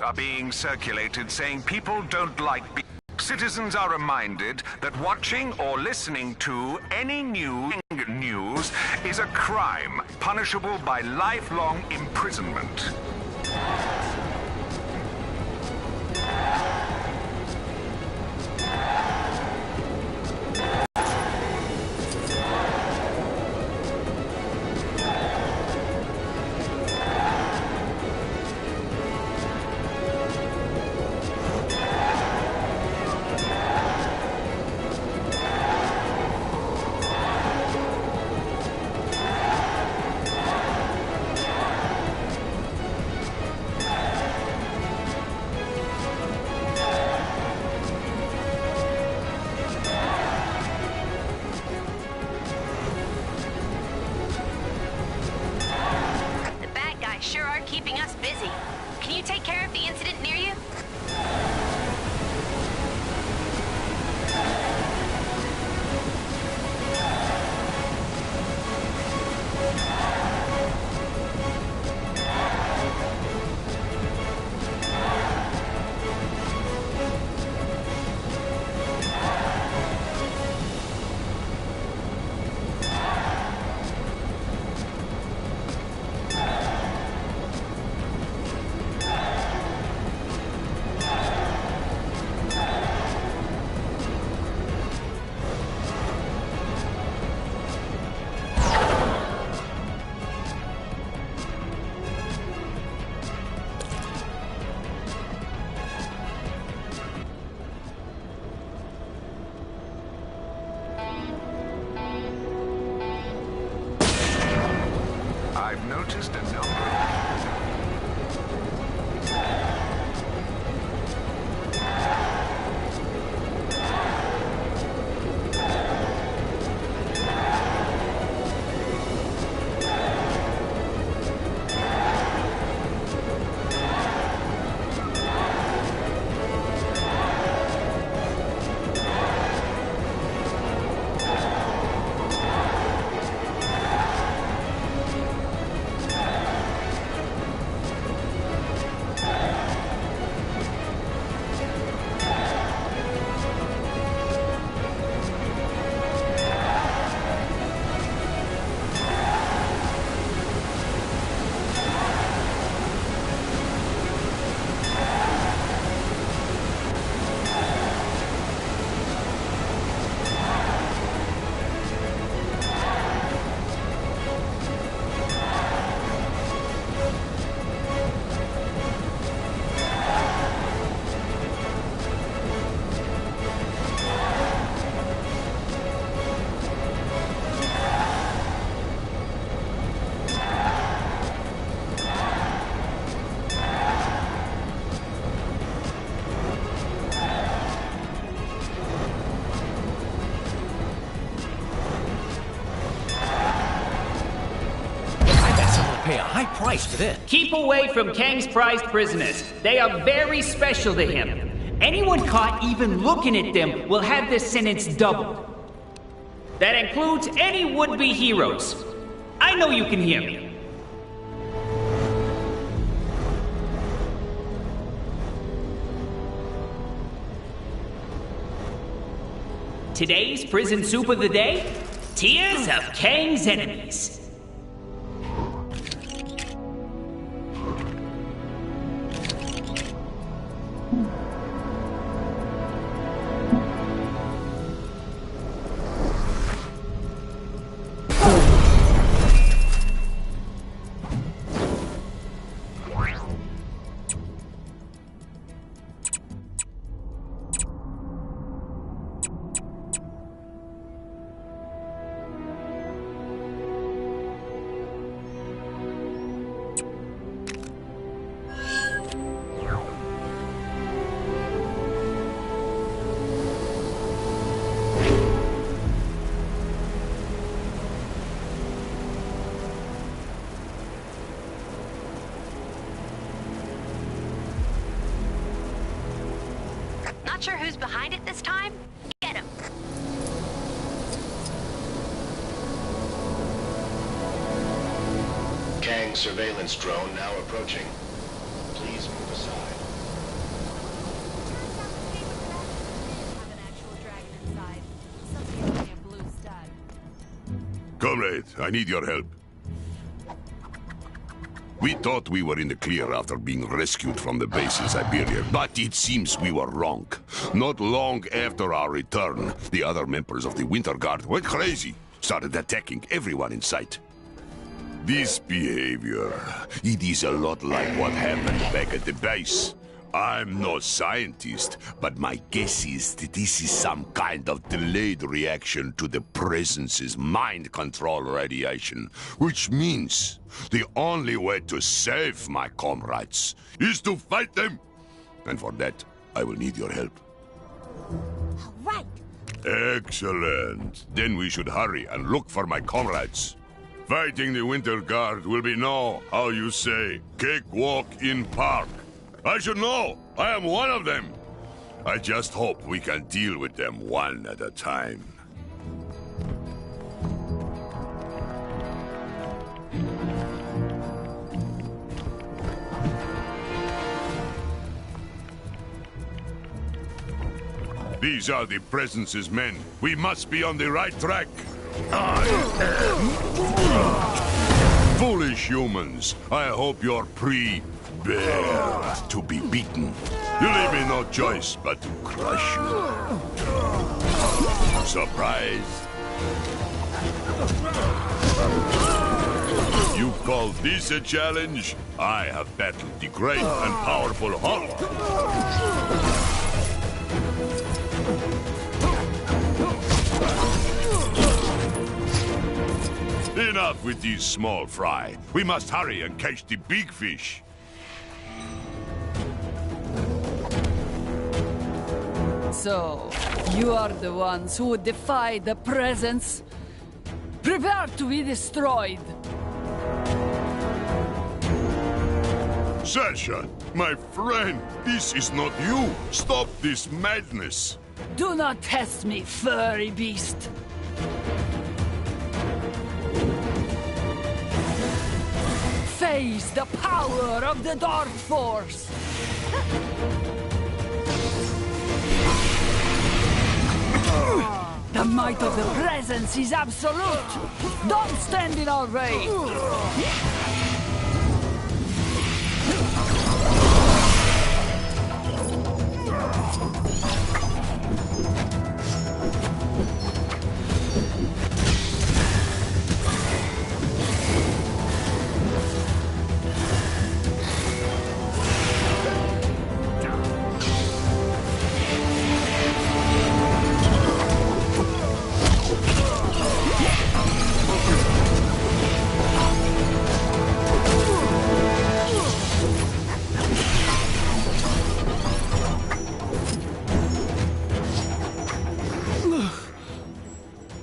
Are being circulated saying people don't like citizens are reminded that watching or listening to any news is a crime punishable by lifelong imprisonment. Sure are keeping us busy. Can you take care of the incident near you? I've noticed a number pay a high price for this. Keep away from Kang's prized prisoners. They are very special to him. Anyone caught even looking at them will have their sentence doubled. That includes any would-be heroes. I know you can hear me. Today's prison soup of the day? Tears of Kang's enemies. Not sure who's behind it this time? Get him. Kang surveillance drone now approaching. Please move aside. Have an actual dragon inside. Something like a blue stag. Comrade, I need your help. We thought we were in the clear after being rescued from the base in Siberia, but it seems we were wrong. Not long after our return, the other members of the Winter Guard went crazy, started attacking everyone in sight. This behavior, it is a lot like what happened back at the base. I'm no scientist, but my guess is that this is some kind of delayed reaction to the Presence's mind control radiation, which means the only way to save my comrades is to fight them. And for that, I will need your help. All right. Excellent. Then we should hurry and look for my comrades. Fighting the Winter Guard will be no, how you say, cakewalk in park. I should know. I am one of them. I just hope we can deal with them one at a time. These are the Presence's men. We must be on the right track. Foolish humans. I hope you're bear to be beaten. You leave me no choice but to crush you. Surprise? You call this a challenge? I have battled the great and powerful Hulk. Enough with these small fry. We must hurry and catch the big fish. So, you are the ones who would defy the Presence? Prepare to be destroyed! Sasha, my friend, this is not you. Stop this madness. Do not test me, furry beast! Face the power of the Dark Force! The might of the Presence is absolute! Don't stand in our way!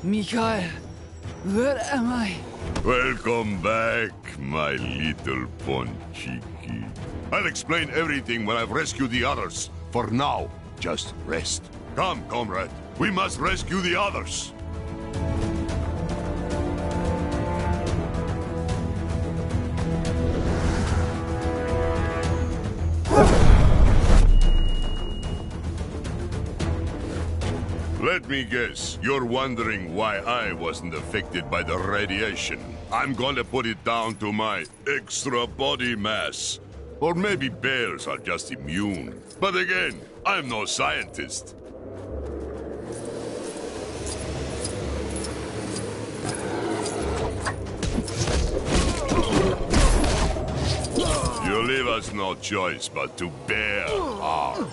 Mikhail, where am I? Welcome back, my little Ponchiki. I'll explain everything when I've rescued the others. For now, just rest. Come, comrade. We must rescue the others. Let me guess, you're wondering why I wasn't affected by the radiation. I'm gonna put it down to my extra body mass. Or maybe bears are just immune. But again, I'm no scientist. You leave us no choice but to bear arms.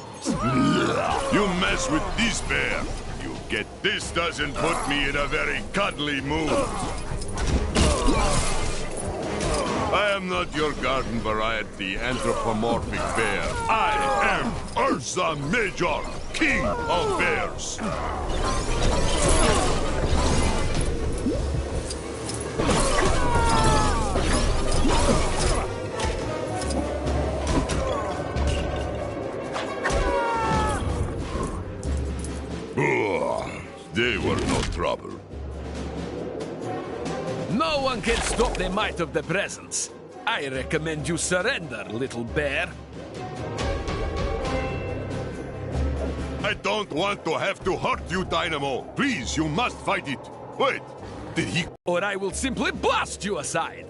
You mess with this bear, you get this doesn't put me in a very cuddly mood. I am not your garden variety anthropomorphic bear. I am Ursa Major, king of bears. They were no trouble. No one can stop the might of the Presence. I recommend you surrender, little bear. I don't want to have to hurt you, Dynamo. Please, you must fight it. Wait, did he... Or I will simply blast you aside.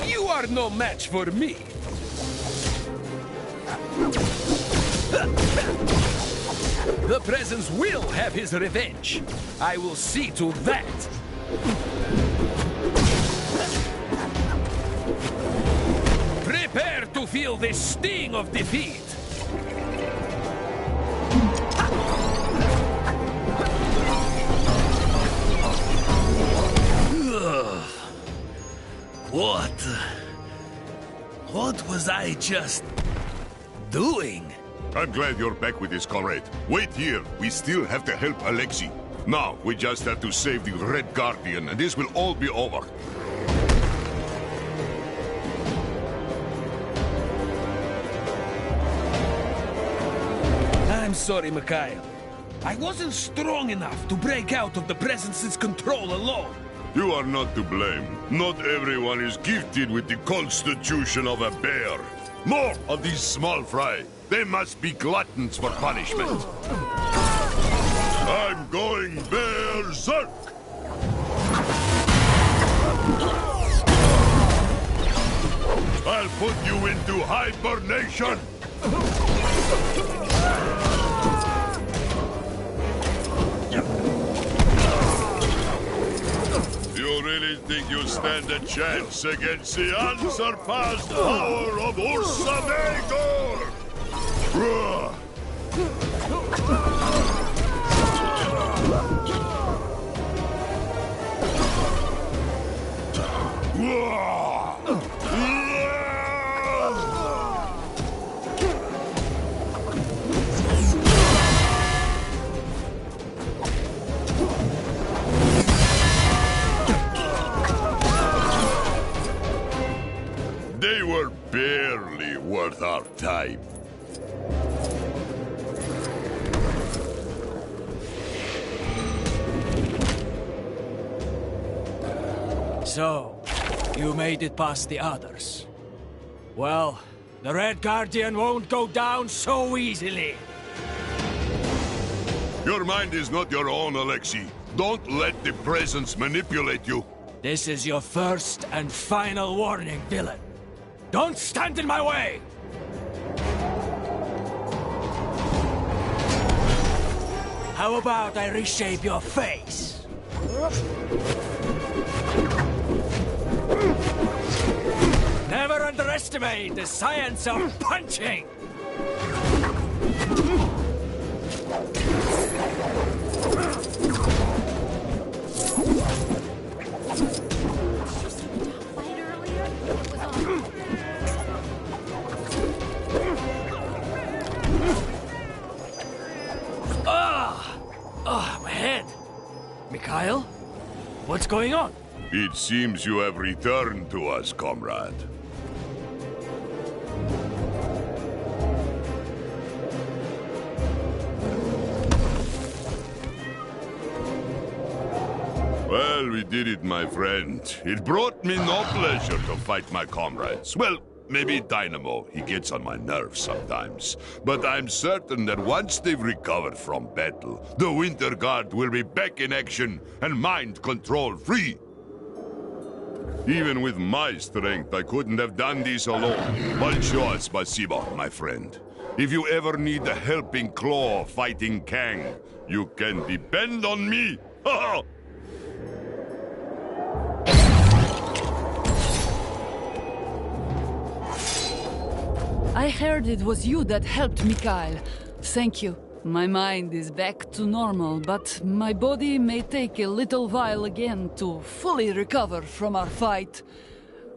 You are no match for me. The Presence will have his revenge. I will see to that. Prepare to feel the sting of defeat. What was I just doing? I'm glad you're back with this, comrade. Wait here. We still have to help Alexei. Now, we just have to save the Red Guardian, and this will all be over. I'm sorry, Mikhail. I wasn't strong enough to break out of the Presence's control alone. You are not to blame. Not everyone is gifted with the constitution of a bear. More of these small fry. They must be gluttons for punishment. I'm going berserk! I'll put you into hibernation! You really think you stand a chance against the unsurpassed power of Ursa Major? They were barely worth our time. So, you made it past the others. Well, the Red Guardian won't go down so easily. Your mind is not your own, Alexei. Don't let the Presence manipulate you. This is your first and final warning, villain. Don't stand in my way! How about I reshape your face? Never underestimate the science of punching! My head! Mikhail? What's going on? It seems you have returned to us, comrade. Well, we did it, my friend. It brought me no pleasure to fight my comrades. Well, maybe Dynamo. He gets on my nerves sometimes. But I'm certain that once they've recovered from battle, the Winter Guard will be back in action and mind control free. Even with my strength, I couldn't have done this alone. Большое спасибо, my friend. If you ever need a helping claw fighting Kang, you can depend on me. Ha! I heard it was you that helped Mikhail. Thank you. My mind is back to normal, but my body may take a little while again to fully recover from our fight.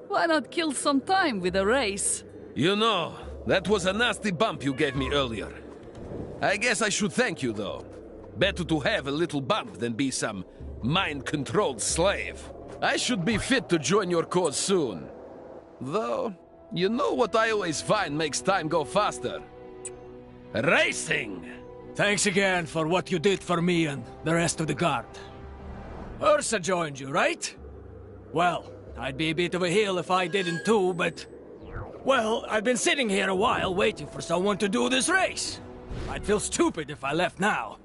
Why not kill some time with a race? You know, that was a nasty bump you gave me earlier. I guess I should thank you, though. Better to have a little bump than be some mind-controlled slave. I should be fit to join your cause soon. Though, you know what I always find makes time go faster? Racing! Thanks again for what you did for me and the rest of the guard. Ursa joined you, right? Well, I'd be a bit of a heel if I didn't too, but... Well, I've been sitting here a while waiting for someone to do this race. I'd feel stupid if I left now.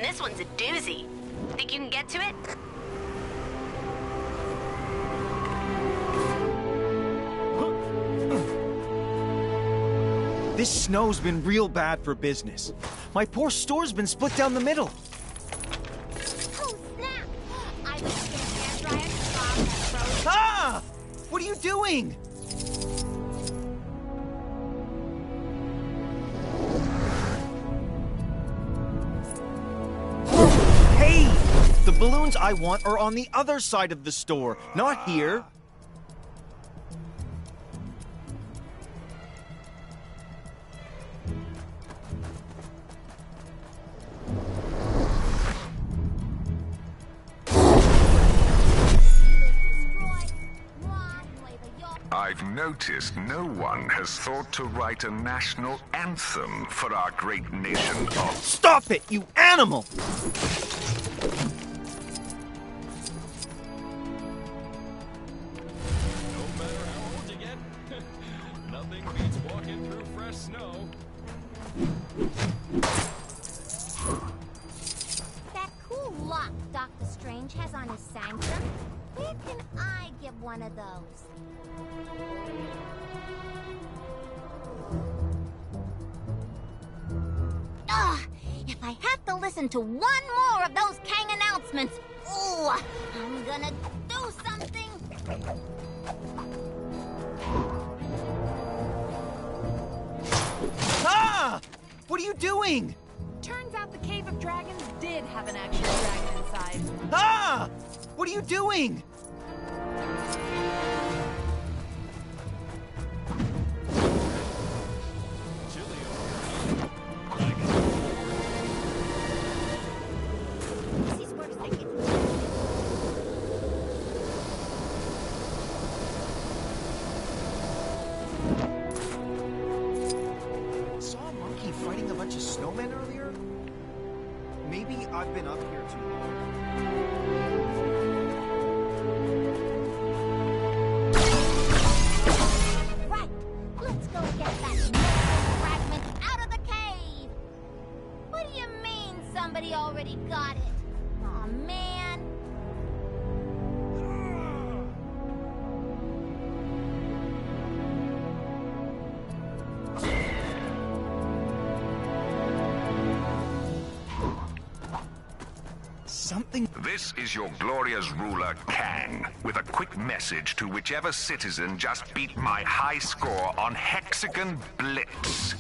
This one's a doozy. Think you can get to it? This snow's been real bad for business. My poor store's been split down the middle. Oh, snap! I was gonna air dryer to Bob that froze. Ah! What are you doing? Hey! The balloons I want are on the other side of the store, not here. I've noticed no one has thought to write a national anthem for our great nation of... Stop it, you animal! No matter how old you get, nothing beats walking through fresh snow. That cool lock Dr. Strange has on his sanctum. Where can I get one of those? Ugh! If I have to listen to one more of those Kang announcements, ooh, I'm gonna do something! Ah! What are you doing? Turns out the Cave of Dragons did have an actual dragon inside. Ah! What are you doing? Saw a monkey fighting a bunch of snowmen earlier? Maybe I've been up here too long. Right! Let's go get that metal fragment out of the cave! What do you mean somebody already got it? Aw, man! something... This is your glorious ruler, Kang, with a quick message to whichever citizen just beat my high score on Hexagon Blitz.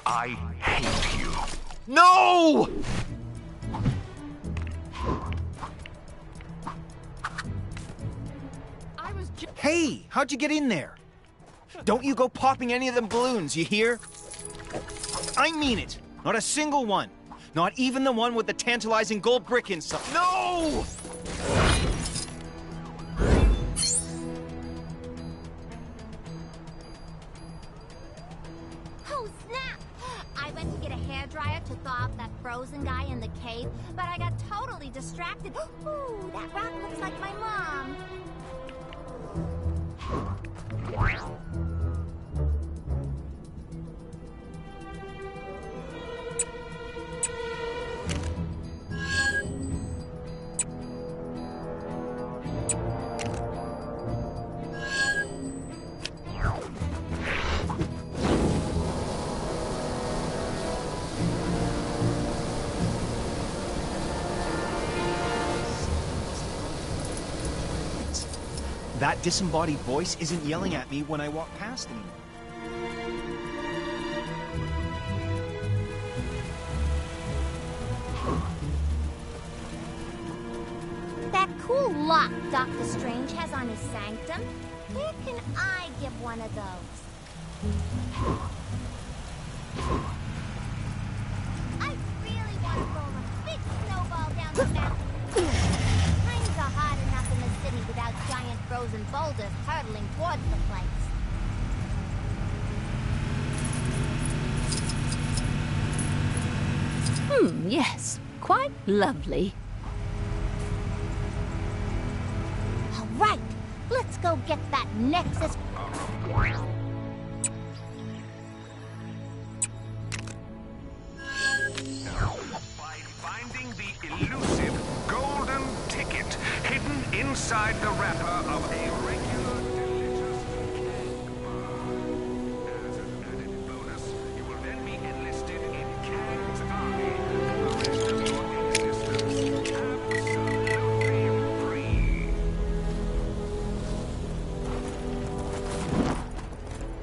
I hate you. No! Hey, how'd you get in there? Don't you go popping any of them balloons, you hear? I mean it. Not a single one. Not even the one with the tantalizing gold brick inside. No! Oh, snap! I went to get a hairdryer to thaw out that frozen guy in the cave, but I got totally distracted. Ooh, that rock looks like my mom. That disembodied voice isn't yelling at me when I walk past anymore. That cool lock Doctor Strange has on his sanctum, where can I get one of those? I really want to roll a big snowball down the mountain. Times are hard enough in the city without giant frozen boulders hurtling towards the place. Yes. Quite lovely. All right, let's go get that Nexus. By finding the elusive golden ticket hidden inside the wrapper of a regular delicious cake bar. As an added bonus, you will then be enlisted in Kang's army for the rest of your existence. Absolutely free.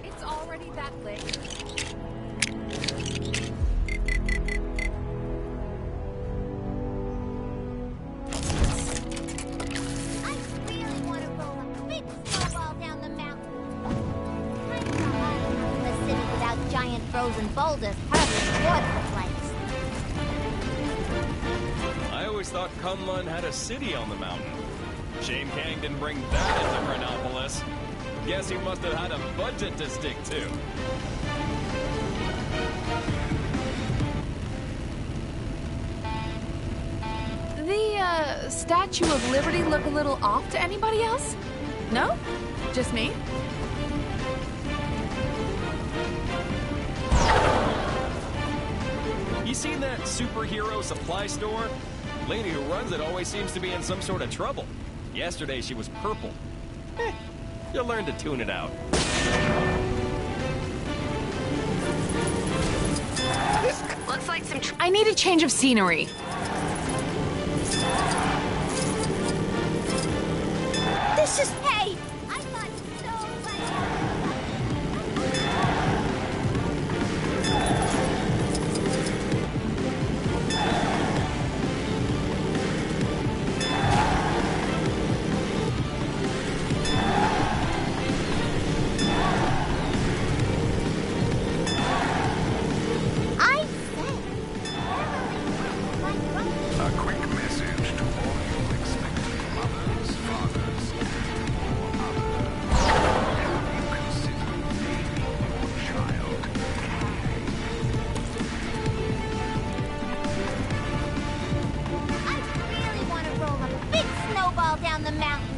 It's already that late. I really want to roll a big snowball down the mountain. Times are hard enough in the city without giant frozen boulders hurtling towards the place. I always thought Kunlun had a city on the mountain. Shame Kang didn't bring that into Chronopolis. Guess he must have had a budget to stick to. The, Statue of Liberty look a little off to anybody else? No? Just me? You seen that superhero supply store? Lady who runs it always seems to be in some sort of trouble. Yesterday she was purple. You'll learn to tune it out. Looks like some. I need a change of scenery. This is... Hey! I got so much... I said... A quick message to all you expectant mothers, fathers, or others. Whatever you consider baby or child, I really want to roll a big snowball down the mountain.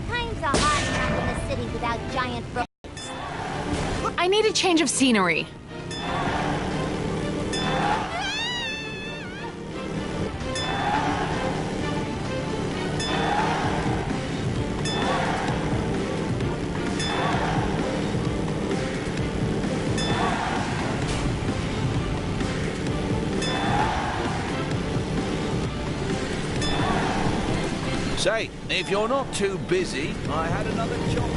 Times are hard enough in the city without giant I need a change of scenery. Say, if you're not too busy, I had another job.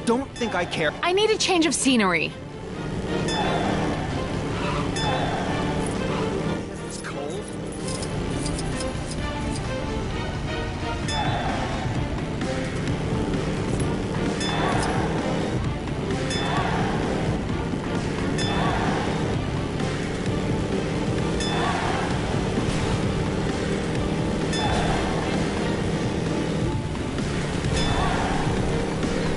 Don't think I care. I need a change of scenery. It's cold.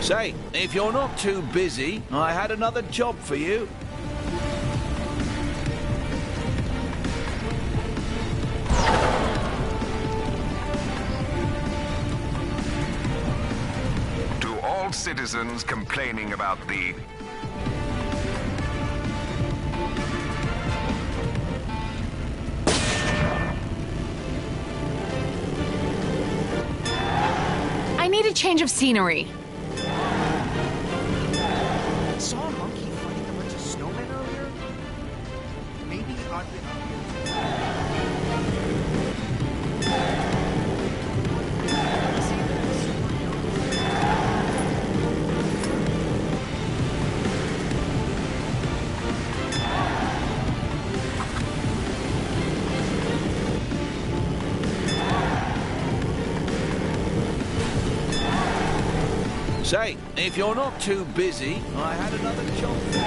Say, if you're not too busy, I had another job for you. To all citizens complaining about the I need a change of scenery. I saw a monkey fighting a bunch of snowmen earlier. Maybe I've Say, if you're not too busy, I had another job for you.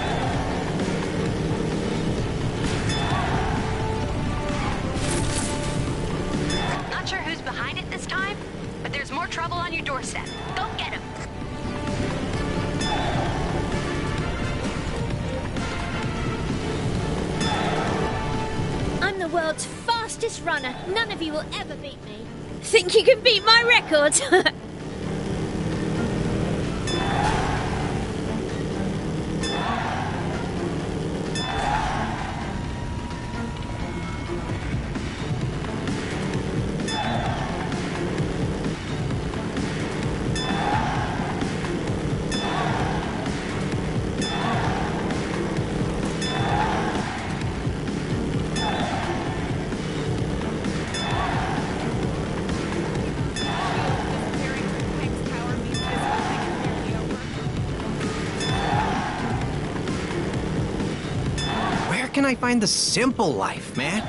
Not sure who's behind it this time, but there's more trouble on your doorstep. Go get him. I'm the world's fastest runner. None of you will ever beat me. Think you can beat my record? Where can I find the simple life, man?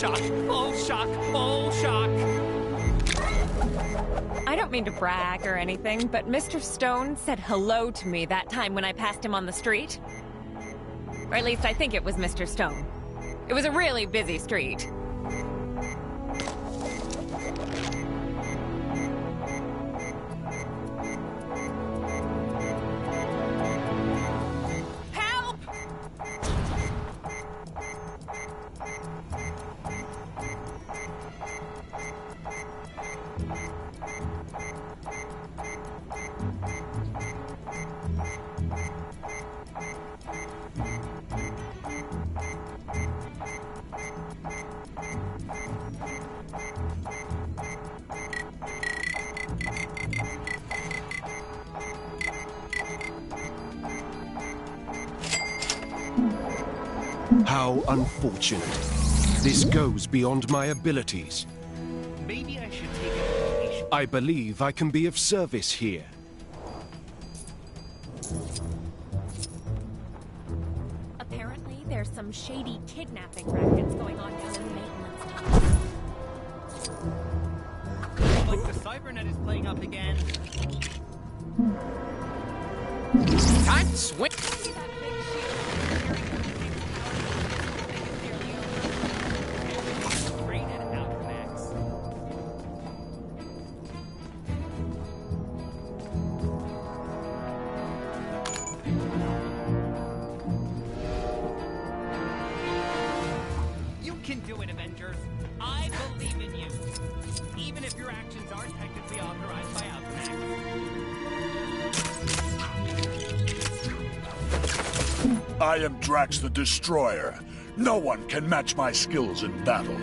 shock! Oh, shock! Oh, shock! I don't mean to brag or anything, but Mr. Stone said hello to me that time when I passed him on the street. Or at least I think it was Mr. Stone. It was a really busy street. Help! How unfortunate. This goes beyond my abilities. Maybe I should take a vacation. I believe I can be of service here. Apparently, there's some shady kidnapping rackets going on down in the maintenance tunnel. Like the cybernet is playing up again. Time to swing. You can do it, Avengers. I believe in you. Even if your actions aren't technically authorized by Alchemax. I am Drax the Destroyer. No one can match my skills in battle.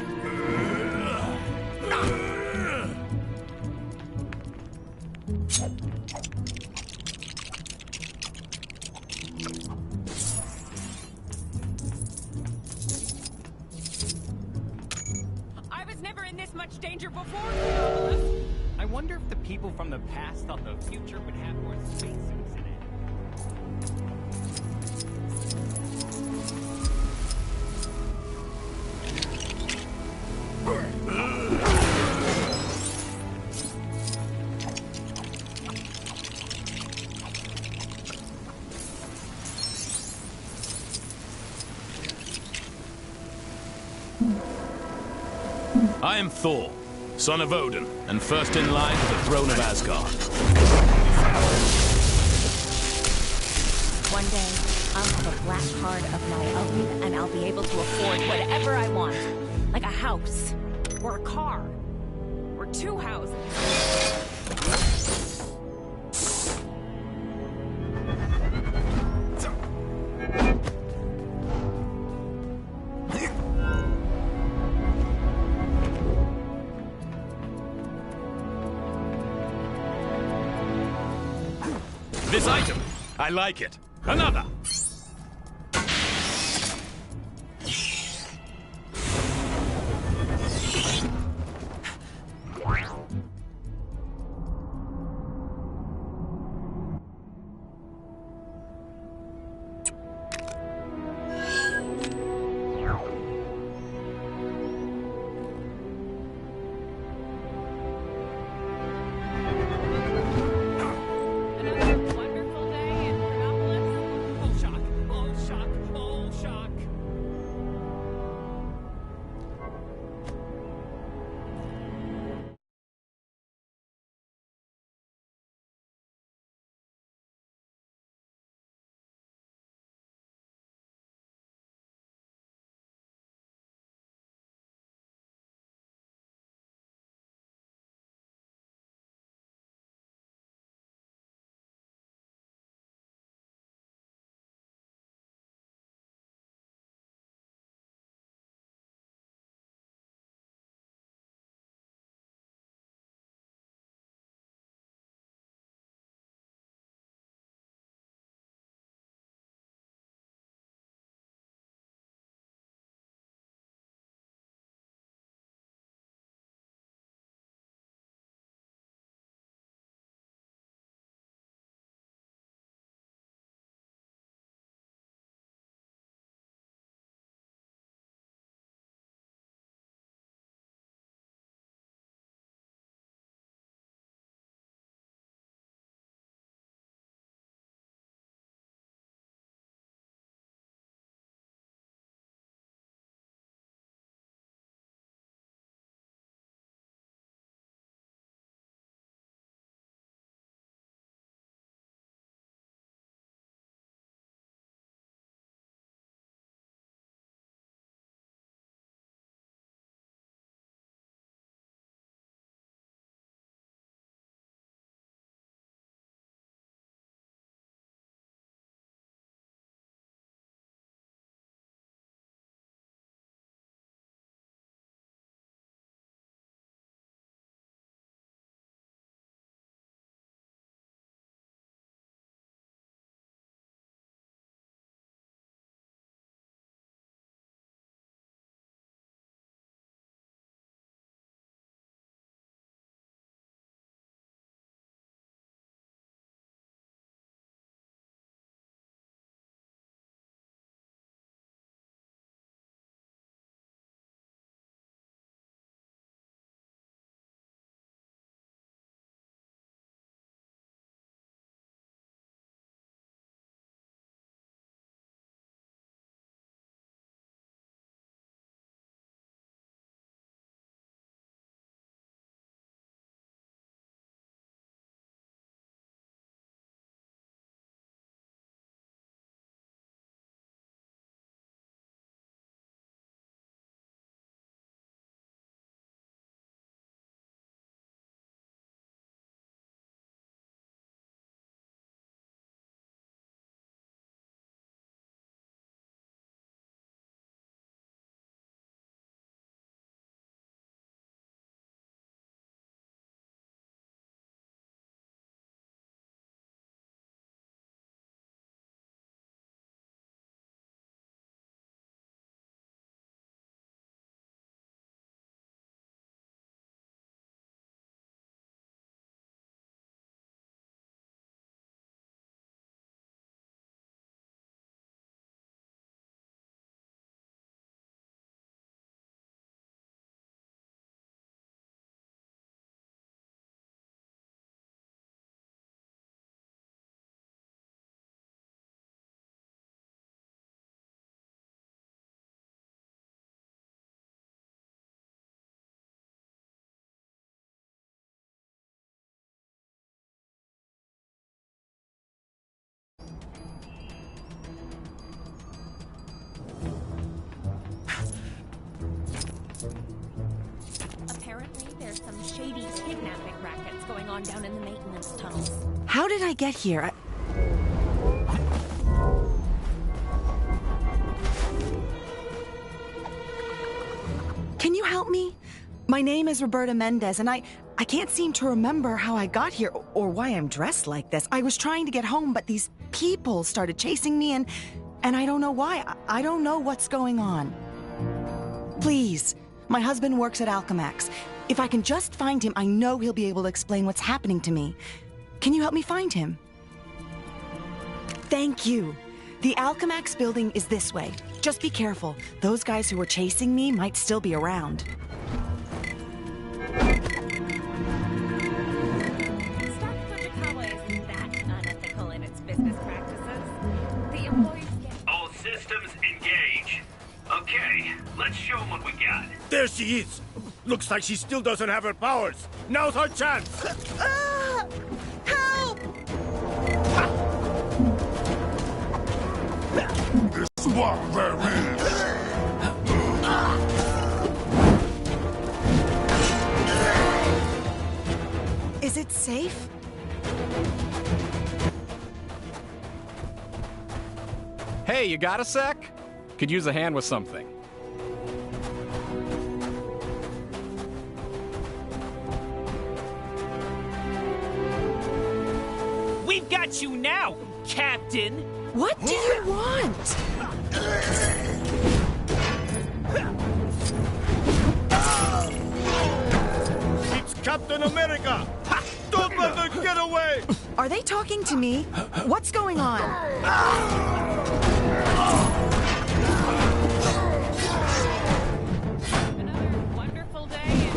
I was never in this much danger before, Canopolis. I wonder if the people from the past thought the future would have more spacesuits in it. I am Thor, son of Odin, and first in line to the throne of Asgard. One day, I'll have a black card of my own, and I'll be able to afford whatever I want. Like a house, or a car, or 2 houses. This item, I like it. Another! Another wonderful day in Chronopolis. Oh, Apparently, there's some shady kidnapping rackets going on down in the maintenance tunnels. How did I get here? Can you help me? My name is Roberta Mendez, and I can't seem to remember how I got here or why I'm dressed like this. I was trying to get home, but these people started chasing me, and I don't know why. I don't know what's going on. Please, my husband works at Alchemax. If I can just find him, I know he'll be able to explain what's happening to me. Can you help me find him? Thank you. The Alchemax building is this way. Just be careful. Those guys who were chasing me might still be around. Isn't that unethical in its business practices? The employees get... All systems engage. Okay, let's show them what we got. There she is. Looks like she still doesn't have her powers. Now's her chance. Help! It's what there is. Is it safe? Hey, you got a sec? Could use a hand with something. We've got you now, Captain! What do you want? It's Captain America! Don't let her get away! Are they talking to me? What's going on? Another wonderful day in...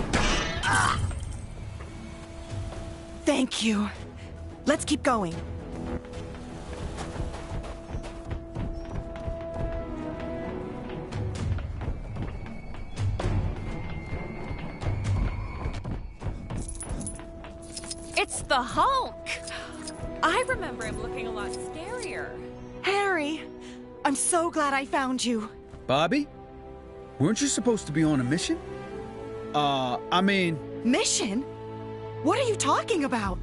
Thank you. Let's keep going. It's the Hulk! I remember him looking a lot scarier. Harry, I'm so glad I found you. Bobby? Weren't you supposed to be on a mission? Mission? What are you talking about?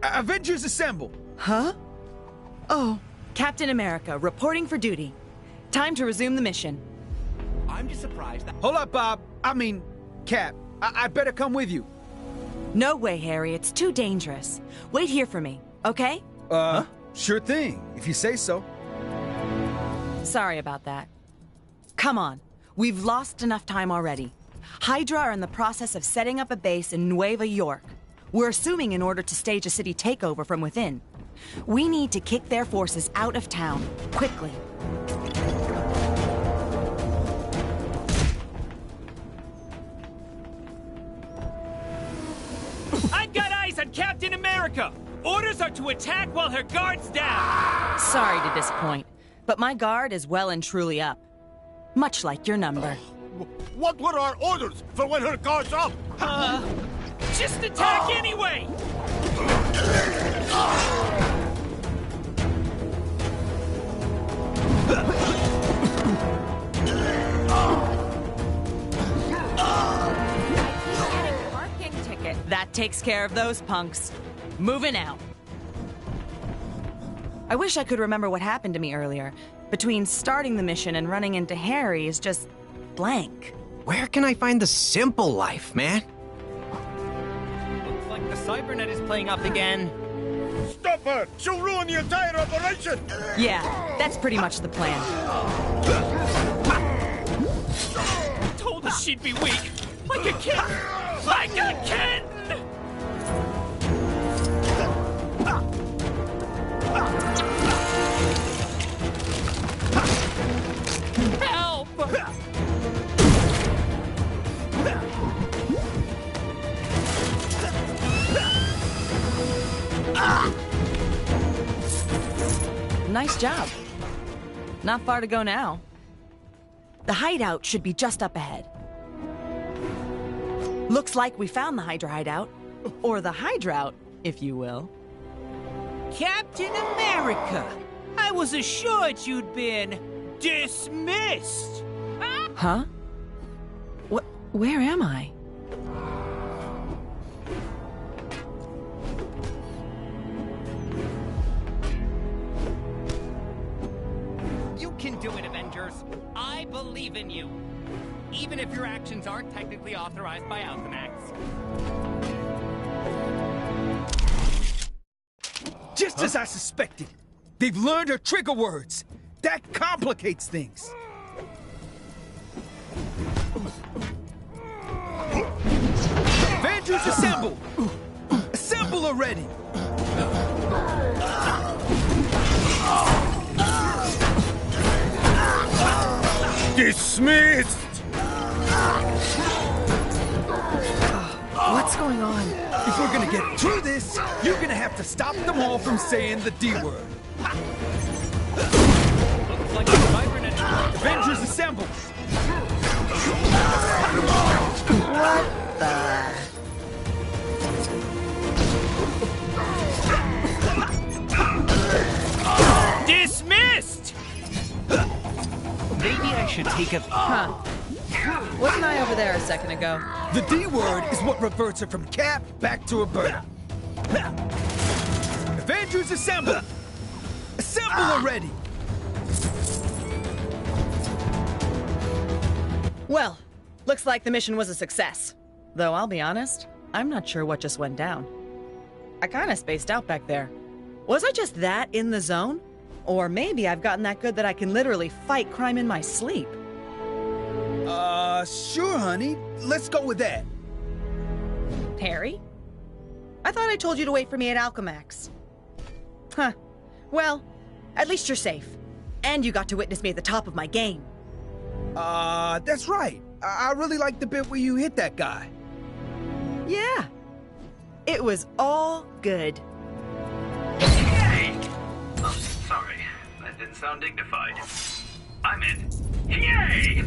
Avengers Assemble! Huh? Oh, Captain America, reporting for duty. Time to resume the mission. I'm just surprised that... Hold up, Bob. Cap. I better come with you. No way, Harry. It's too dangerous. Wait here for me, okay? Sure thing, if you say so. Sorry about that. Come on. We've lost enough time already. Hydra are in the process of setting up a base in Nueva York. We're assuming in order to stage a city takeover from within. We need to kick their forces out of town, quickly. I've got eyes on Captain America! Orders are to attack while her guard's down! Sorry to disappoint, but my guard is well and truly up. Much like your number. What were our orders for when her guard's up? Just attack anyway! Parking ticket. That takes care of those punks. Moving out. I wish I could remember what happened to me earlier. Between starting the mission and running into Harry is just blank. Where can I find the simple life, man? Looks like the Cybernet is playing up again. Stop her! She'll ruin the entire operation! Yeah, that's pretty much the plan. Told us she'd be weak. Like a kitten! Like a kitten! Help! Nice job. Not far to go now. The hideout should be just up ahead. Looks like we found the Hydra hideout. Or the Hydrout, if you will. Captain America! I was assured you'd been dismissed! Huh? Where am I? You can do it, Avengers. I believe in you. Even if your actions aren't technically authorized by Alchemax. Just as I suspected. They've learned her trigger words. That complicates things. Avengers assemble! Assemble already! Dismissed! What's going on? If we're gonna get through this, you're gonna have to stop them all from saying the D word. Looks like the Cybernet. Avengers assemble! What the? Dismissed! Maybe I should take a... Huh. Wasn't I over there a second ago? The D word is what reverts her from Cap back to Roberta. Avengers assemble! Assemble already! Well, looks like the mission was a success. Though I'll be honest, I'm not sure what just went down. I kinda spaced out back there. Was I just that in the zone? Or maybe I've gotten that good that I can literally fight crime in my sleep. Sure, honey. Let's go with that. Harry? I thought I told you to wait for me at Alchemax. Huh. Well, at least you're safe. And you got to witness me at the top of my game. That's right. I really like the bit where you hit that guy. Yeah. It was all good. Yay! Oh, sorry. That didn't sound dignified. I meant, yay!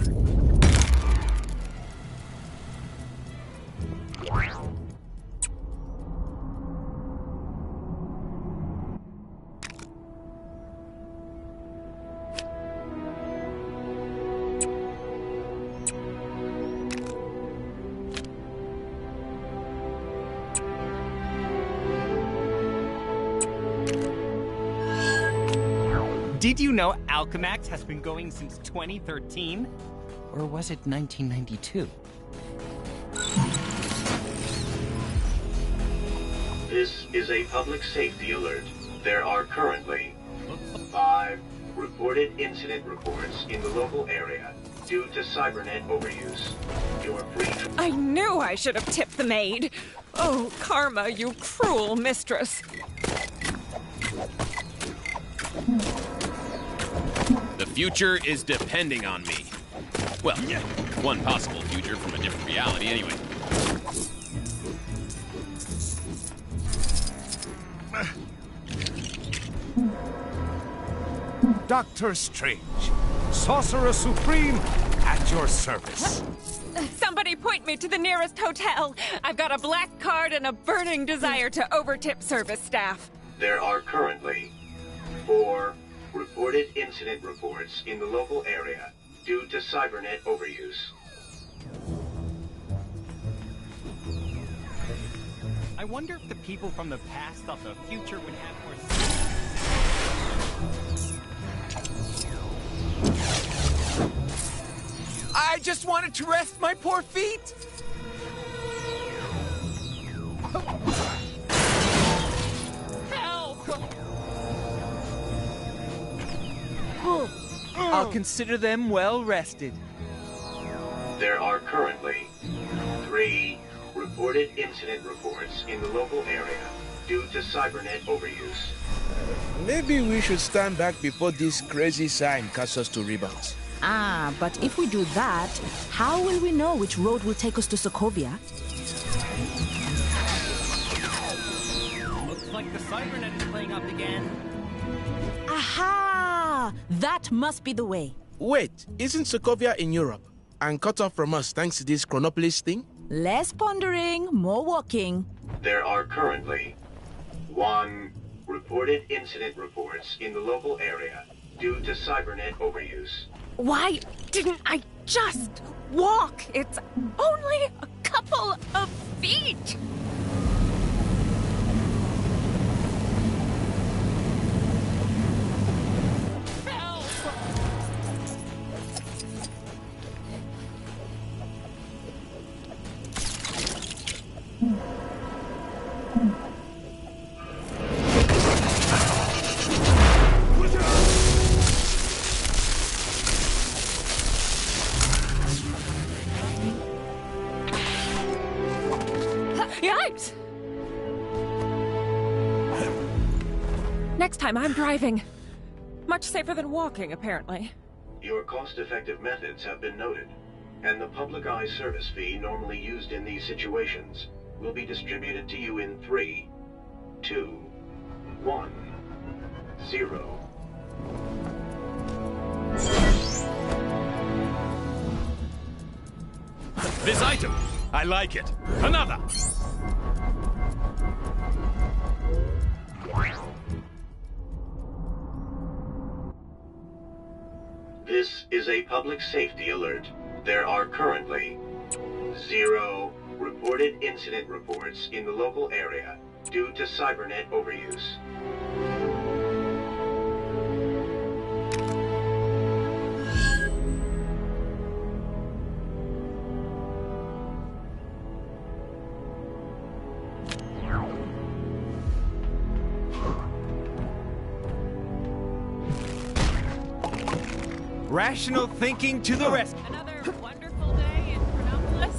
Did you know Alchemax has been going since 2013? Or was it 1992? This is a public safety alert. There are currently 5 reported incident reports in the local area due to cybernet overuse. You're free to... I knew I should have tipped the maid. Oh, Karma, you cruel mistress. The future is depending on me. Well, one possible future from a different reality, anyway. Doctor Strange, Sorcerer Supreme, at your service. Somebody point me to the nearest hotel. I've got a black card and a burning desire to overtip service staff. There are currently 4 reported incident reports in the local area due to cybernet overuse. I wonder if the people from the past thought the future would have more... I just wanted to rest my poor feet. Help! I'll consider them well rested. There are currently 3 reported incident reports in the local area due to cybernet overuse. Maybe we should stand back before this crazy sign casts us to rebounds. Ah, but if we do that, how will we know which road will take us to Sokovia? Looks like the cybernet is playing up again. Aha! That must be the way. Wait, isn't Sokovia in Europe and cut off from us thanks to this Chronopolis thing? Less pondering, more walking. There are currently 1 reported incident reports in the local area due to cybernet overuse. Why didn't I Just walk. It's only a couple of feet. Yikes! Next time I'm driving. Much safer than walking, apparently. Your cost-effective methods have been noted, and the public eye service fee normally used in these situations will be distributed to you in 3, 2, 1, 0. This item! I like it. Another! This is a public safety alert. There are currently 0 reported incident reports in the local area due to cybernet overuse. Rational thinking to the rescue. Another wonderful day in Chronopolis.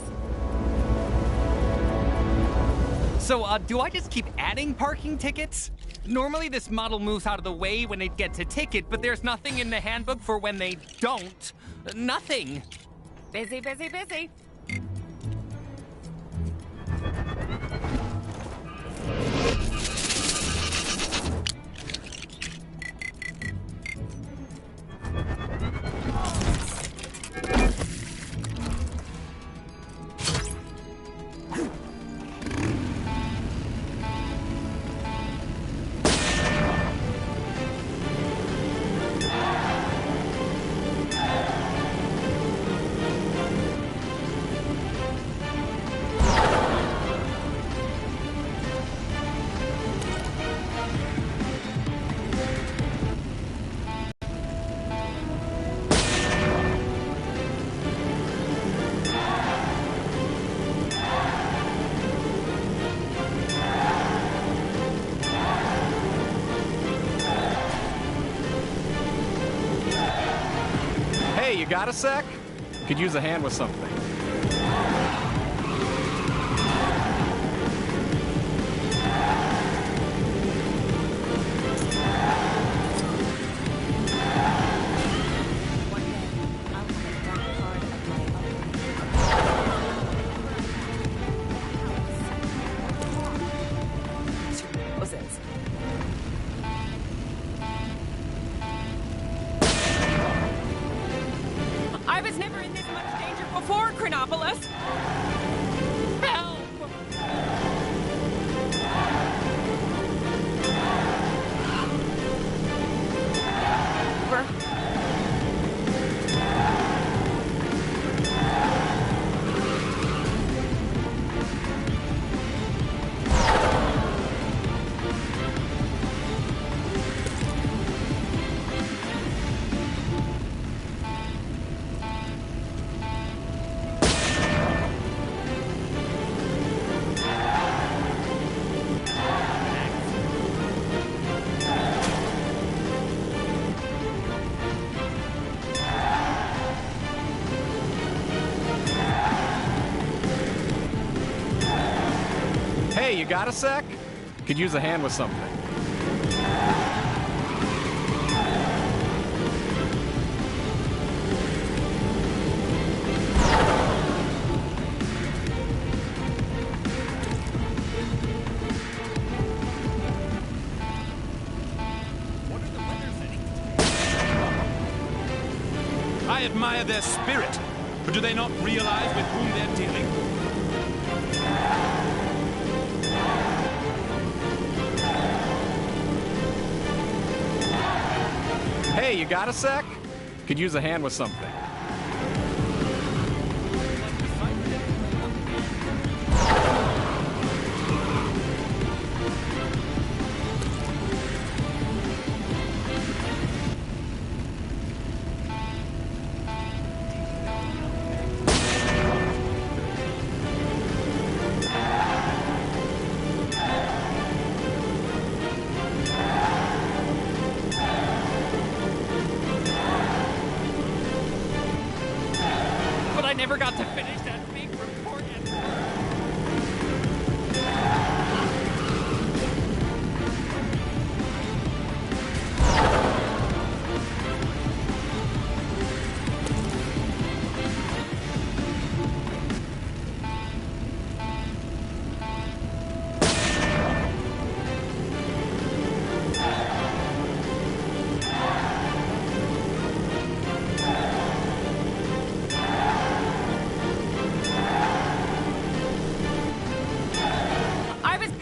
So, do I just keep adding parking tickets? Normally this model moves out of the way when it gets a ticket, but there's nothing in the handbook for when they don't. Nothing. Busy, busy, busy. Hey, you got a sec? Could use a hand with something. I was never in this much danger before, Chronopolis. Help! Hey, you got a sec? Could use a hand with something. I admire their spirit, but do they not realize with whom they're dealing? Hey, you got a sec? Could use a hand with something.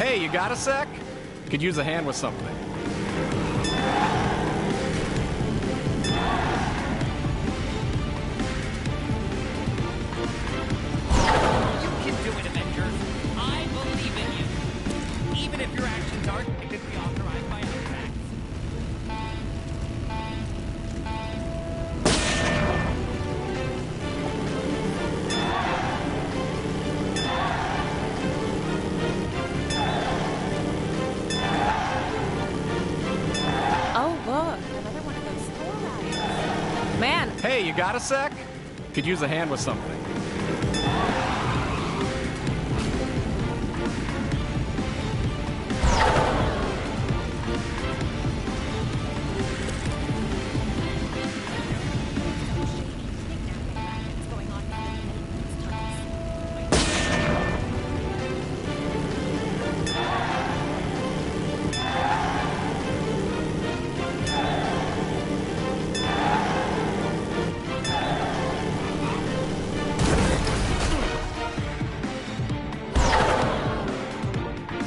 Hey, you got a sec? Could use a hand with something. You can do it, Avengers. I believe in you. Even if your actions aren't technically authorized by Alchemax. Oh, look, another one of those store rides. Man, Hey, you got a sec? Could use a hand with something.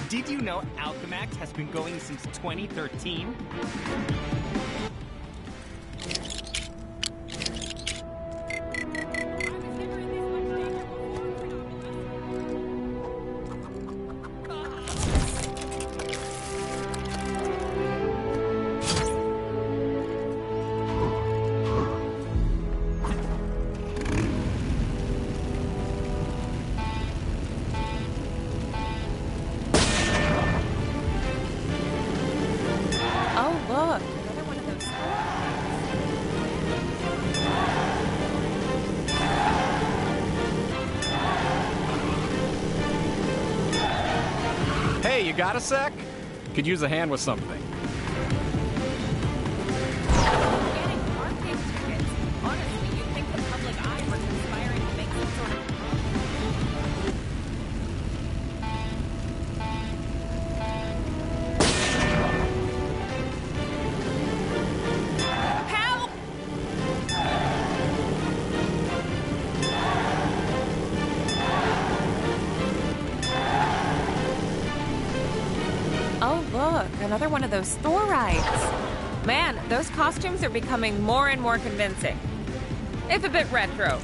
Did you know Alchemax has been going since 2013? oh, look, another one of those store Hey, you got a sec? Could use a hand with something. Getting parking tickets. Honestly, you'd think the public eye were conspiring to make some sort of help! Oh, look, another one of those store rides. Man, those costumes are becoming more and more convincing. If a bit retro.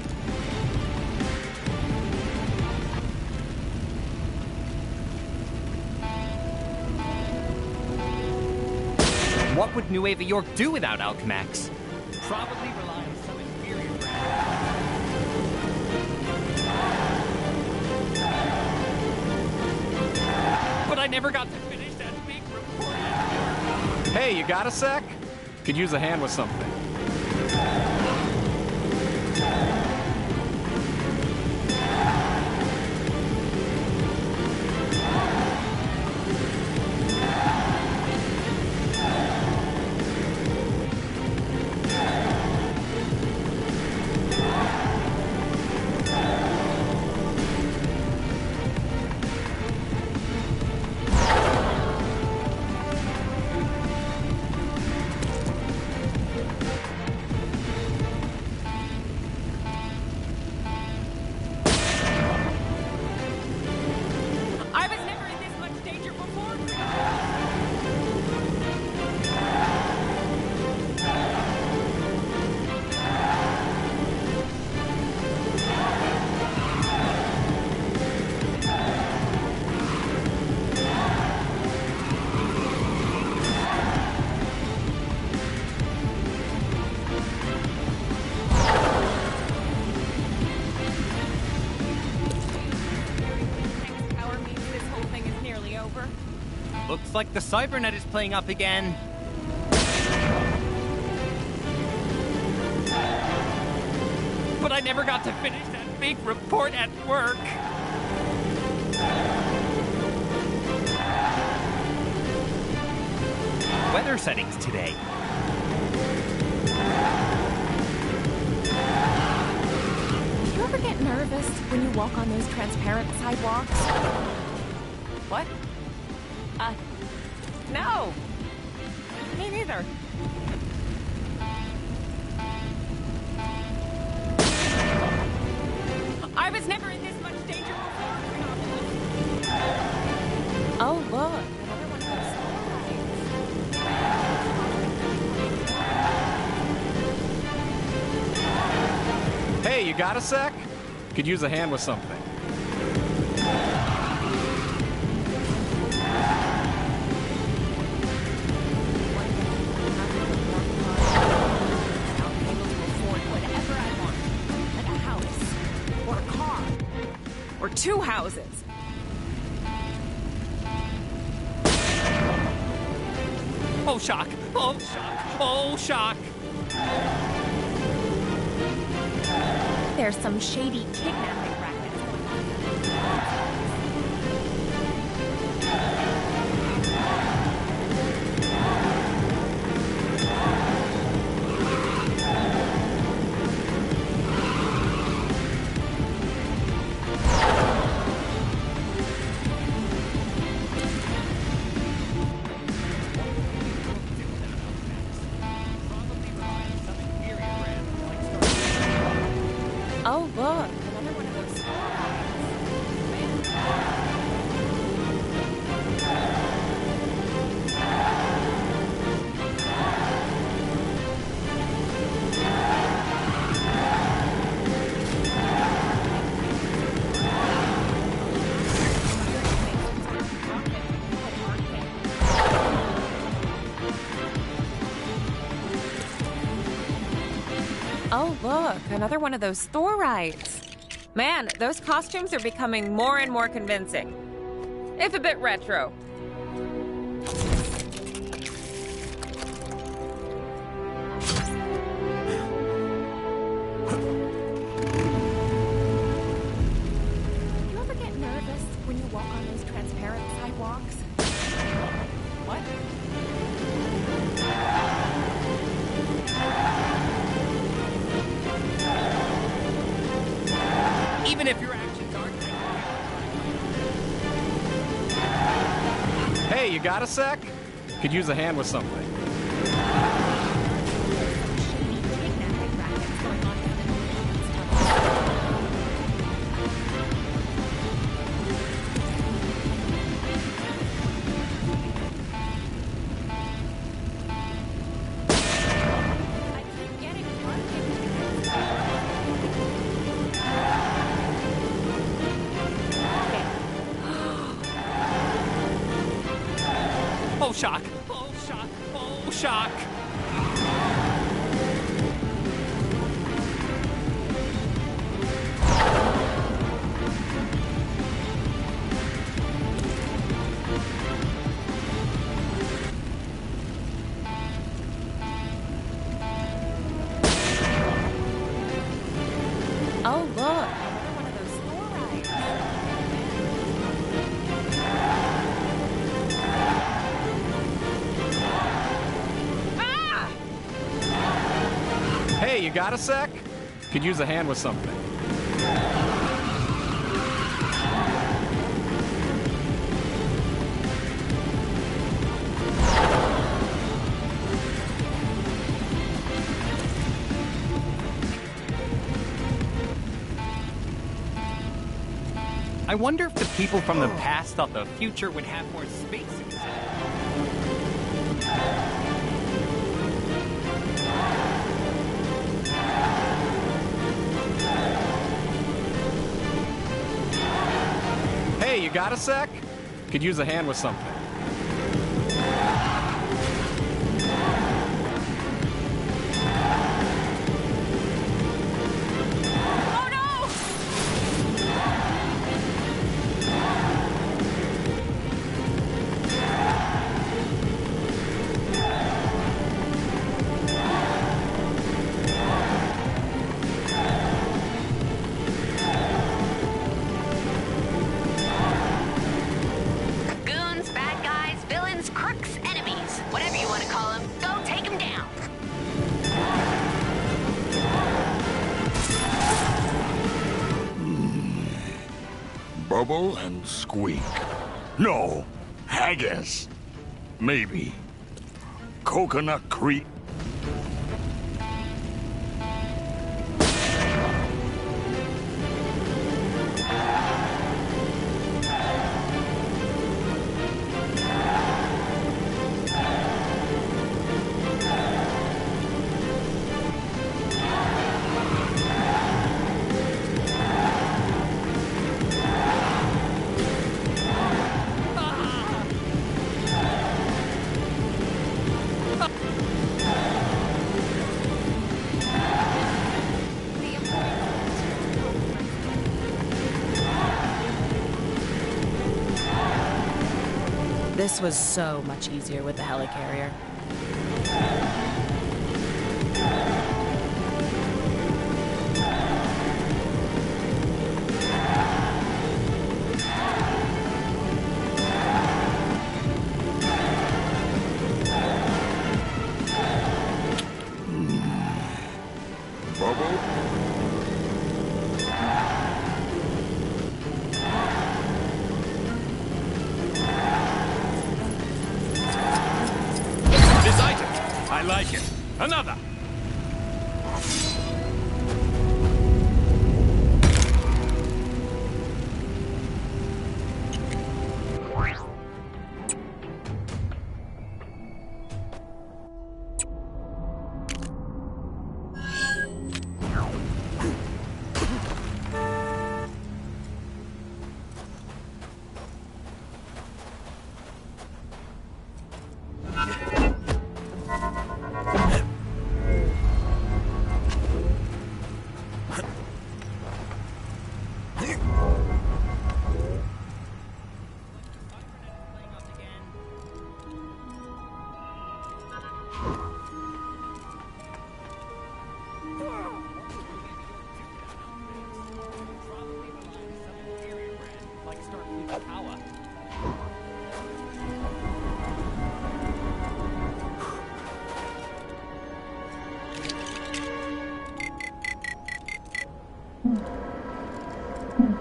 What would Nueva York do without Alchemax? Probably rely on some inferior brand. But I never got to finish that big report. Hey, you got a sec? Could use a hand with something. I was never in this much danger before. Power means this whole thing is nearly over. Looks like the Cybernet is playing up again. But I never got to finish that big report at work. Weather settings today. Do you ever get nervous when you walk on those transparent sidewalks? What? No. Me neither. I was never in this much danger before. Oh, got a sec? Could use a hand with something. Or 2 houses. Oh, shock. Oh, shock. Oh, shock. There's some shady kidnapping rackets going on. Oh, look. Another one of those Oh, look, another one of those Thor rides. Man, those costumes are becoming more and more convincing. If a bit retro. You ever get nervous when you walk on those transparent sidewalks? What? Even if your actions aren't... Hey, you got a sec? Could use a hand with something. Oh, shock. Oh, shock. Oh, shock. Oh, look. Another one of those Thor rides. Hey, you got a sec? Could use a hand with something. I wonder if the people from the past thought the future would have more spacesuits. Hey, you got a sec? Could use a hand with something. Goons, bad guys, villains, crooks, enemies. Whatever you want to call them, go take them down. Bubble and Squeak. No, Haggis. Maybe. Coconut Creek. This was so much easier with the helicarrier. This item! I like it. Another!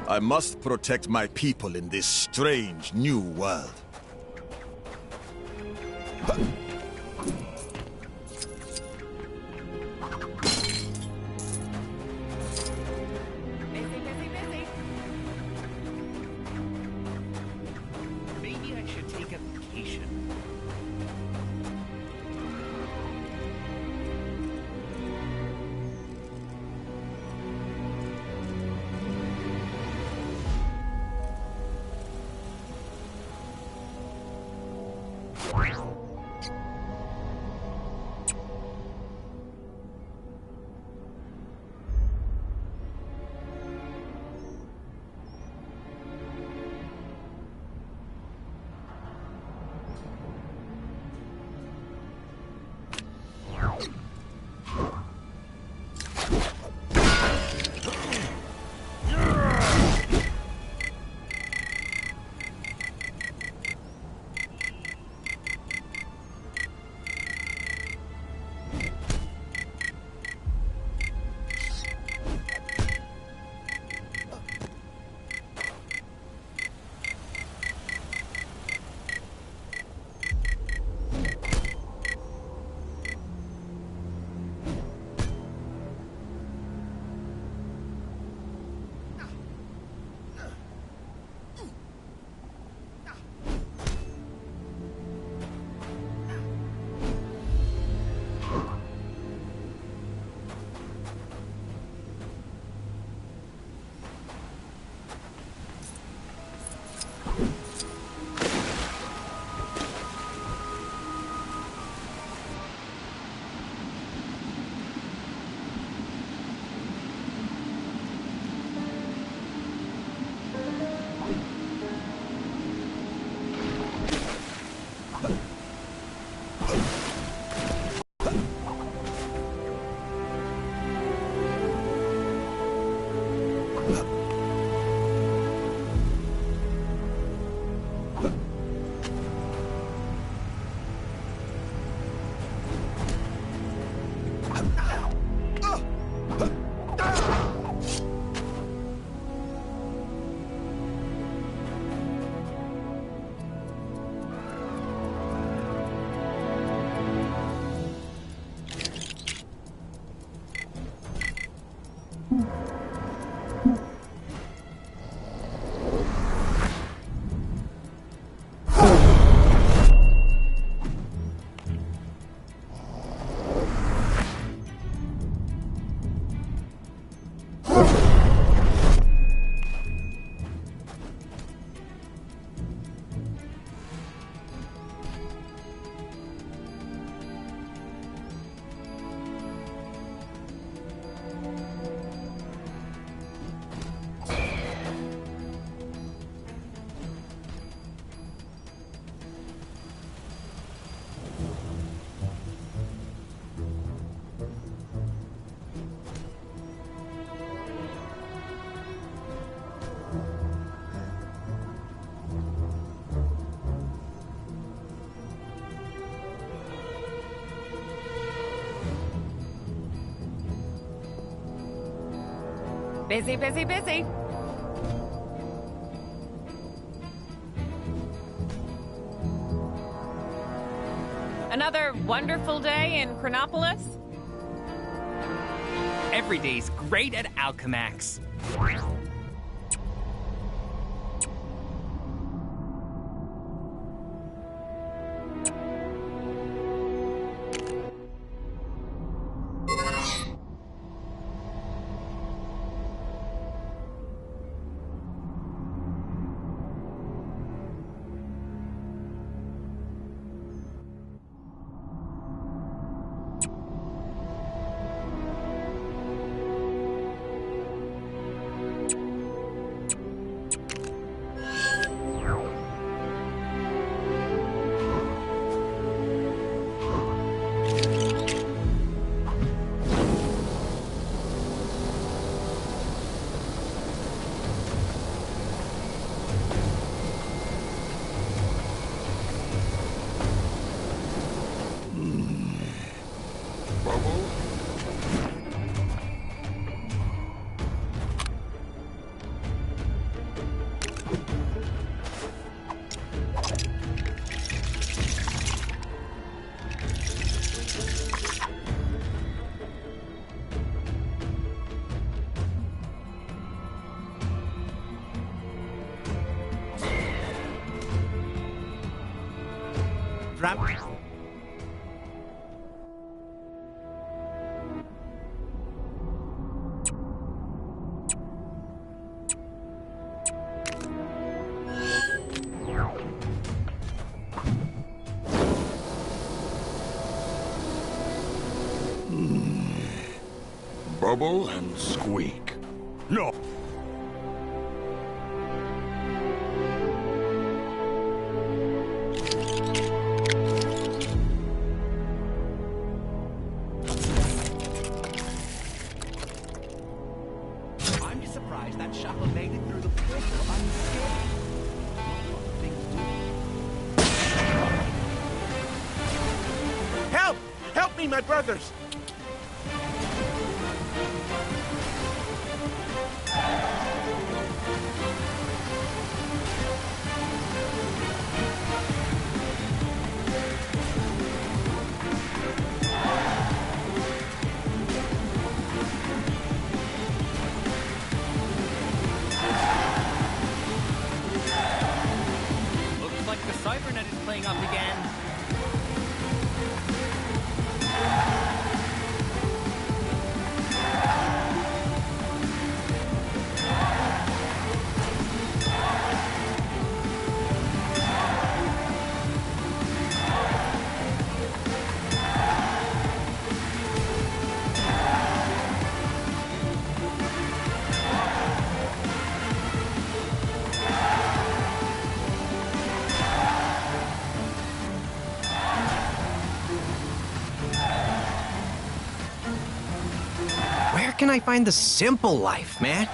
I must protect my people in this strange new world. Maybe I should take a vacation. Busy, busy, busy. Another wonderful day in Chronopolis? Every day's great at Alchemax. Bubble and squeak. No. I'm just surprised that shuttle made it through the portal unscathed. Help! Help me, my brothers! Looks like the Cybernet is playing up again. Where can I find the simple life, man?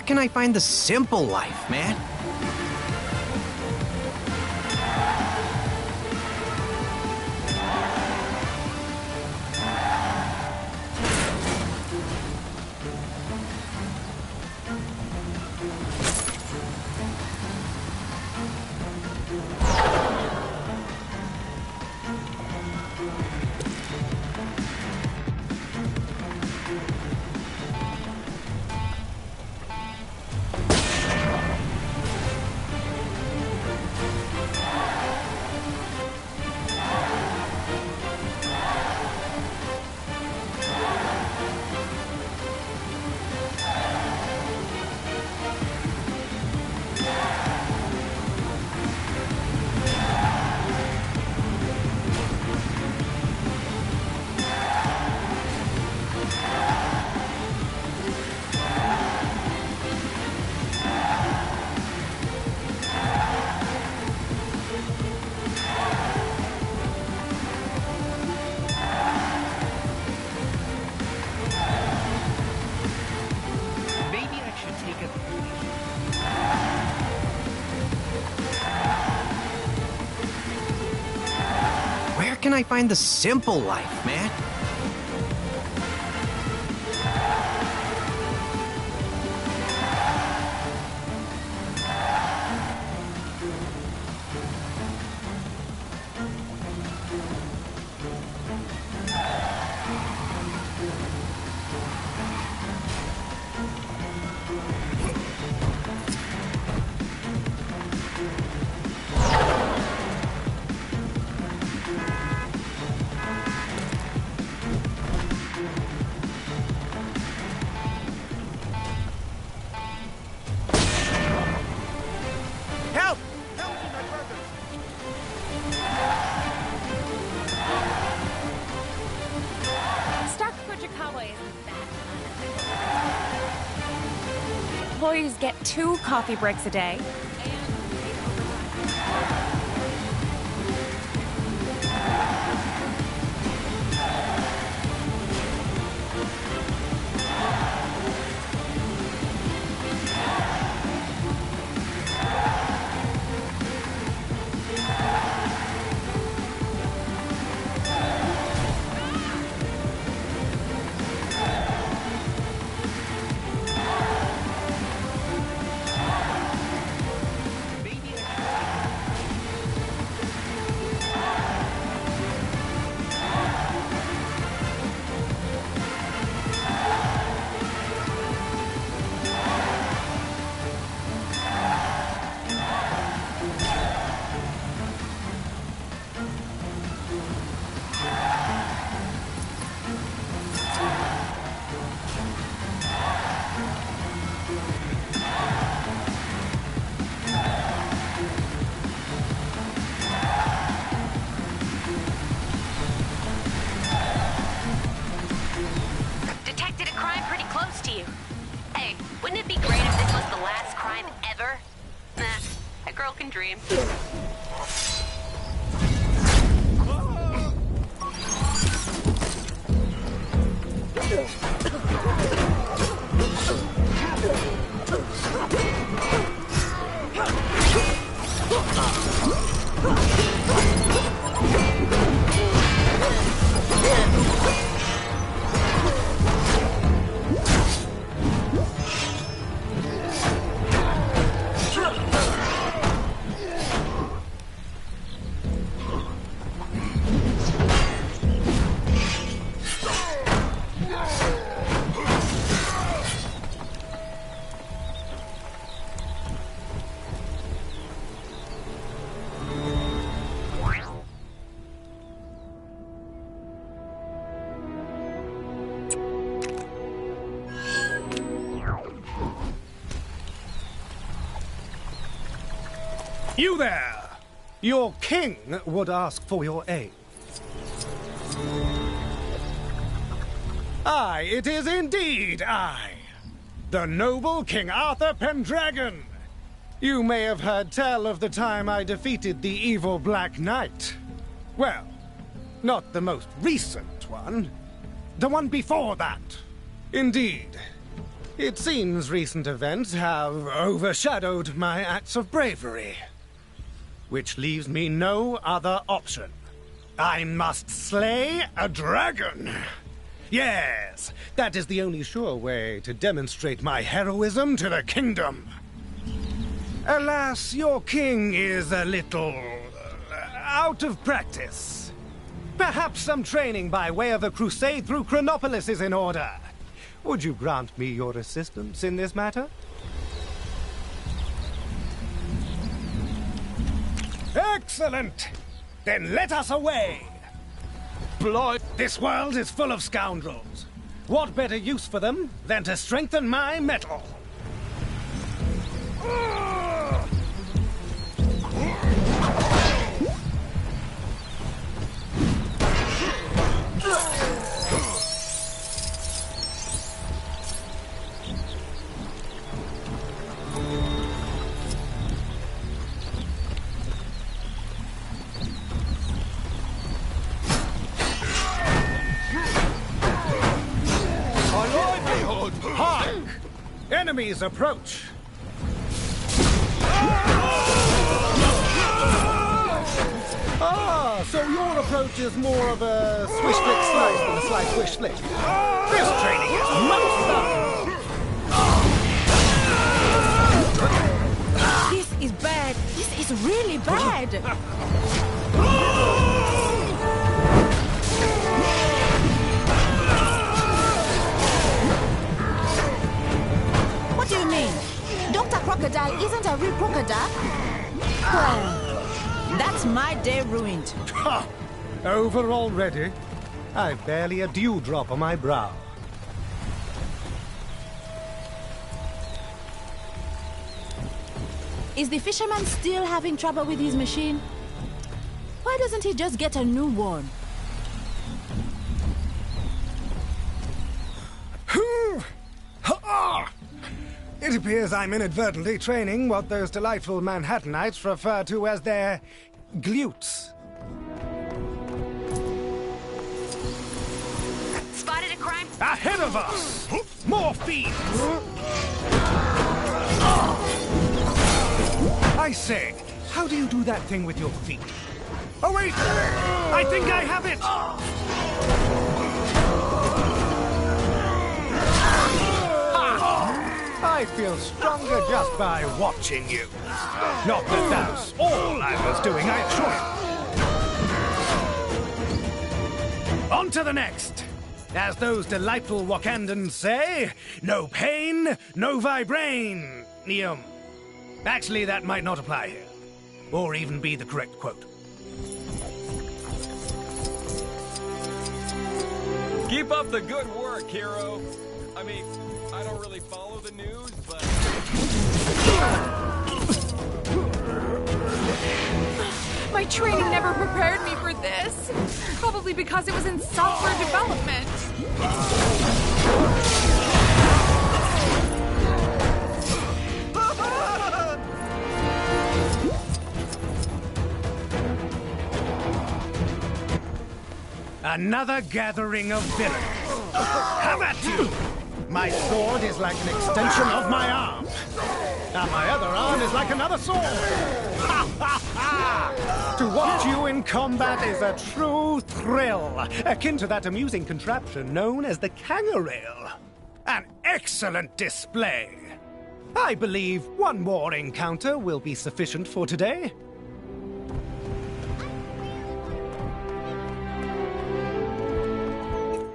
can I find the simple life, man? Where can I find the simple life, man? Employees get 2 coffee breaks a day. Wouldn't it be great if this was the last crime ever? Nah, a girl can dream. You there! Your king would ask for your aid. Aye, it is indeed I, the noble King Arthur Pendragon. You may have heard tell of the time I defeated the evil Black Knight. Well, not the most recent one. The one before that. Indeed. It seems recent events have overshadowed my acts of bravery. Which leaves me no other option. I must slay a dragon! Yes, that is the only sure way to demonstrate my heroism to the kingdom. Alas, your king is a little out of practice. Perhaps some training by way of a crusade through Chronopolis is in order. Would you grant me your assistance in this matter? Excellent! Then let us away! Blood! This world is full of scoundrels. What better use for them than to strengthen my metal? Hark! Enemies approach! Ah, so your approach is more of a swish-flick slice than a slice-swish-flick. This training is much fun! This is bad. This is really bad. What do you mean? Dr. Crocodile isn't a real crocodile? Well, that's my day ruined. Ha! Over already? I've barely a dewdrop on my brow. Is the fisherman still having trouble with his machine? Why doesn't he just get a new one? It appears I'm inadvertently training what those delightful Manhattanites refer to as their glutes. Spotted a crime. Ahead of us! More fiends! I say, how do you do that thing with your feet? Oh wait! I think I have it! I feel stronger just by watching you. Not that that's all I was doing, I assure you. On to the next. As those delightful Wakandans say, no pain, no vibranium. Actually, that might not apply here. Or even be the correct quote. Keep up the good work, hero. I mean, I don't really follow the news, but... My training never prepared me for this. Probably because it was in software development. Another gathering of villains. How about you? My sword is like an extension of my arm. And my other arm is like another sword. Ha ha ha! To watch you in combat is a true thrill, akin to that amusing contraption known as the Kangaroo. An excellent display. I believe one more encounter will be sufficient for today.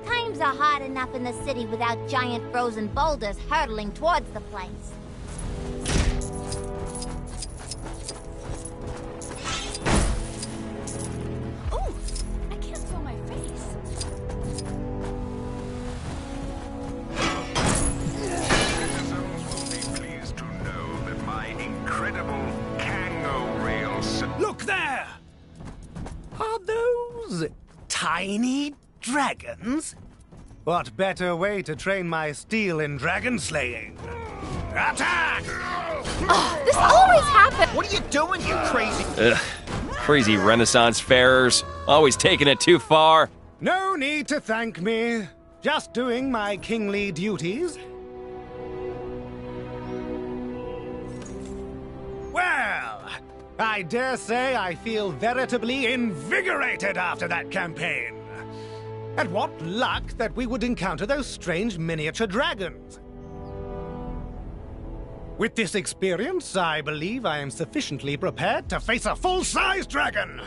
Times are hard enough in the city without giant frozen boulders hurtling towards the place. Ooh, I can't feel my face. Citizens will be pleased to know that my incredible Kango rails. Look there! Are those tiny dragons? What better way to train my steel in dragon slaying? Attack! This always happens! What are you doing, you crazy... Ugh. Crazy Renaissance farers. Always taking it too far. No need to thank me. Just doing my kingly duties. I dare say I feel veritably invigorated after that campaign. And what luck that we would encounter those strange miniature dragons. With this experience, I believe I am sufficiently prepared to face a full-size dragon.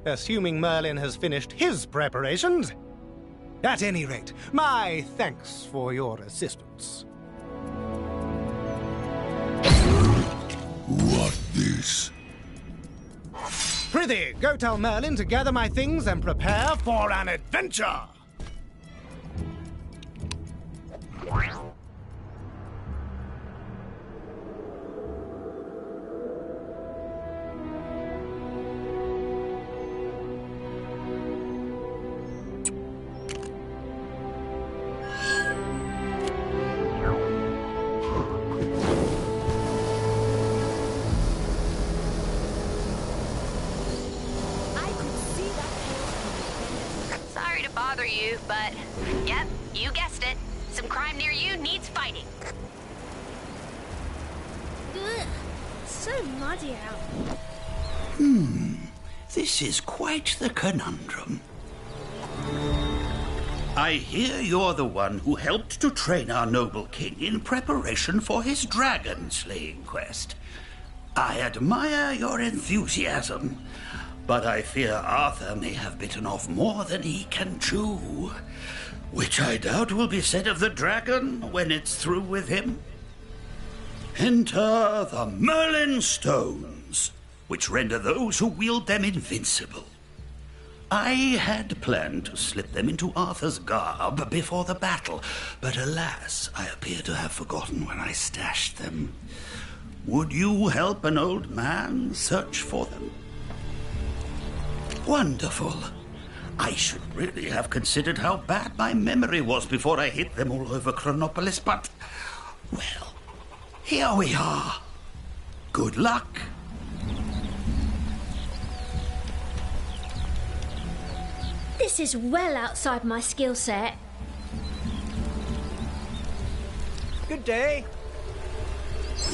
Assuming Merlin has finished his preparations. At any rate, my thanks for your assistance. What this? Prithee, go tell Merlin to gather my things and prepare for an adventure! Sorry to bother you, but yep, you guessed it. Some crime near you needs fighting. Ugh, so muddy out. This is quite the conundrum. I hear you're the one who helped to train our noble king in preparation for his dragon-slaying quest. I admire your enthusiasm, but I fear Arthur may have bitten off more than he can chew, which I doubt will be said of the dragon when it's through with him. Enter the Merlin Stones, which render those who wield them invincible. I had planned to slip them into Arthur's garb before the battle, but alas, I appear to have forgotten where I stashed them. Would you help an old man search for them? Wonderful. I should really have considered how bad my memory was before I hid them all over Chronopolis, but, well, here we are. Good luck. This is well outside my skill set. Good day.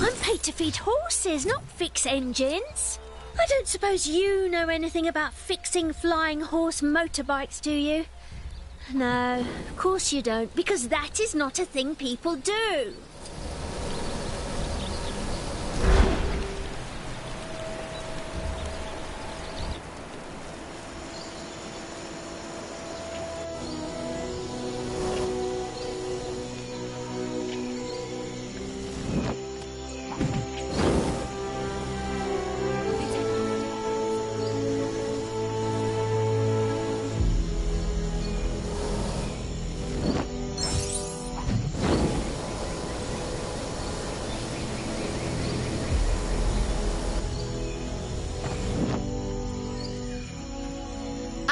I'm paid to feed horses, not fix engines. I don't suppose you know anything about fixing flying horse motorbikes, do you? No, of course you don't, because that is not a thing people do.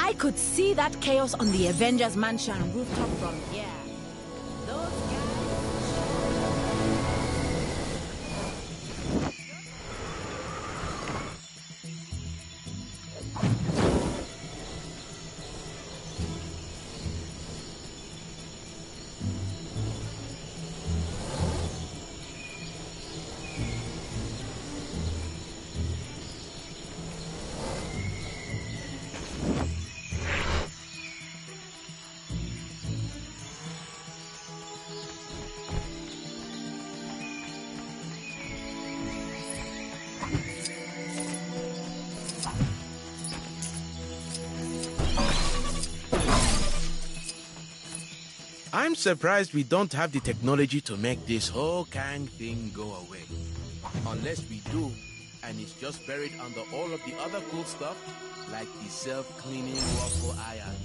I could see that chaos on the Avengers Mansion rooftop from here. Those I'm surprised we don't have the technology to make this whole Kang thing go away. Unless we do, and it's just buried under all of the other cool stuff, like the self-cleaning waffle iron.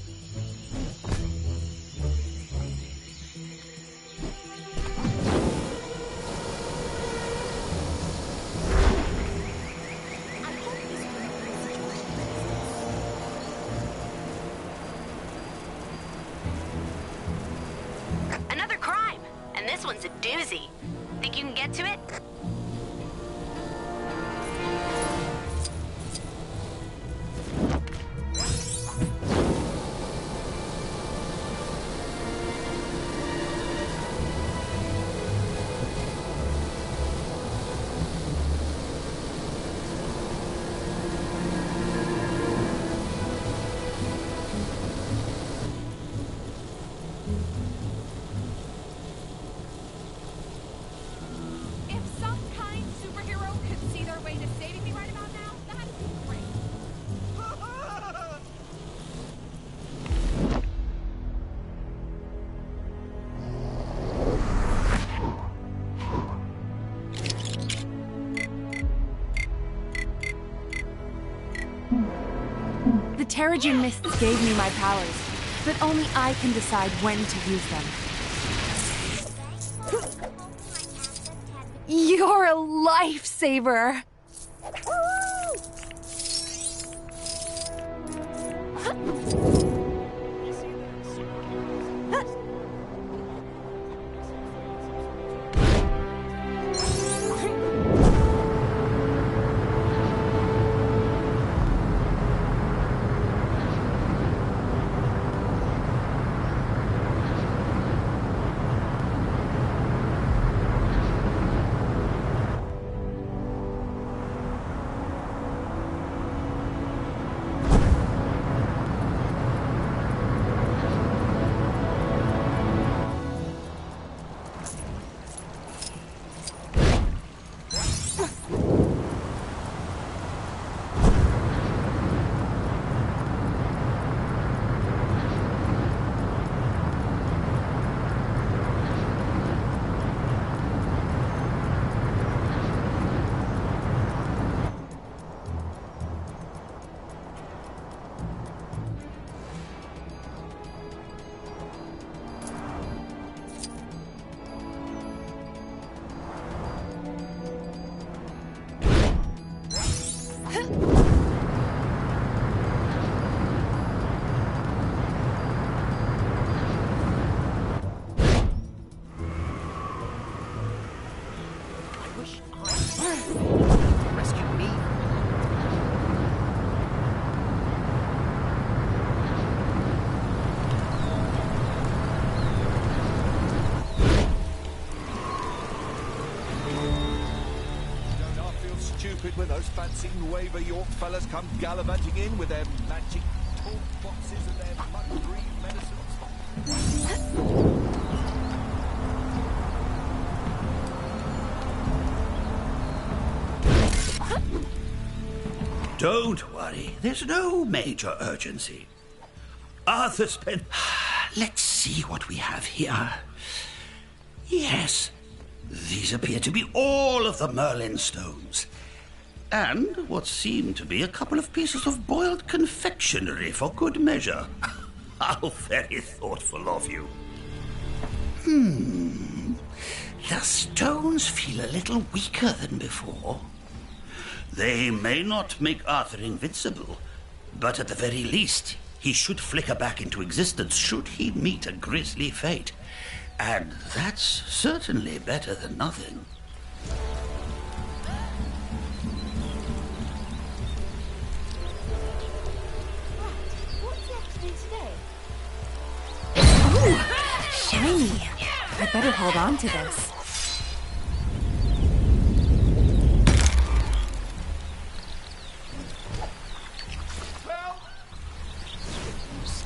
Another crime, and this one's a doozy. Think you can get to it? Terrigen mists gave me my powers, but only I can decide when to use them. You're a lifesaver! Rescue me. Don't I feel stupid when those fancy Nueva York fellas come gallivanting in with their magic talk boxes and their mud green medicines? Don't worry, there's no major urgency. Arthur Spen... Let's see what we have here. Yes, these appear to be all of the Merlin stones. And what seem to be a couple of pieces of boiled confectionery for good measure. How very thoughtful of you. The stones feel a little weaker than before. They may not make Arthur invincible, but at the very least, he should flicker back into existence should he meet a grisly fate. And that's certainly better than nothing. Ooh, shiny. I better hold on to this.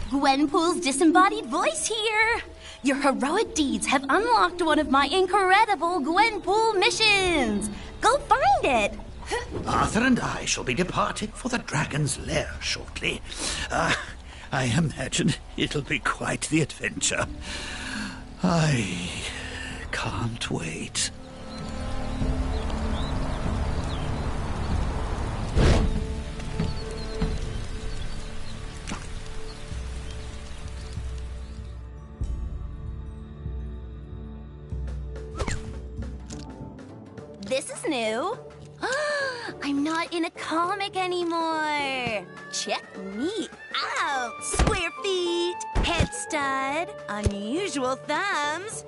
Gwenpool's disembodied voice here. Your heroic deeds have unlocked one of my incredible Gwenpool missions. Go find it. Arthur and I shall be departing for the Dragon's Lair shortly. I imagine it'll be quite the adventure. I can't wait. This is new. I'm not in a comic anymore. Check me out. Square feet, head stud, unusual thumbs.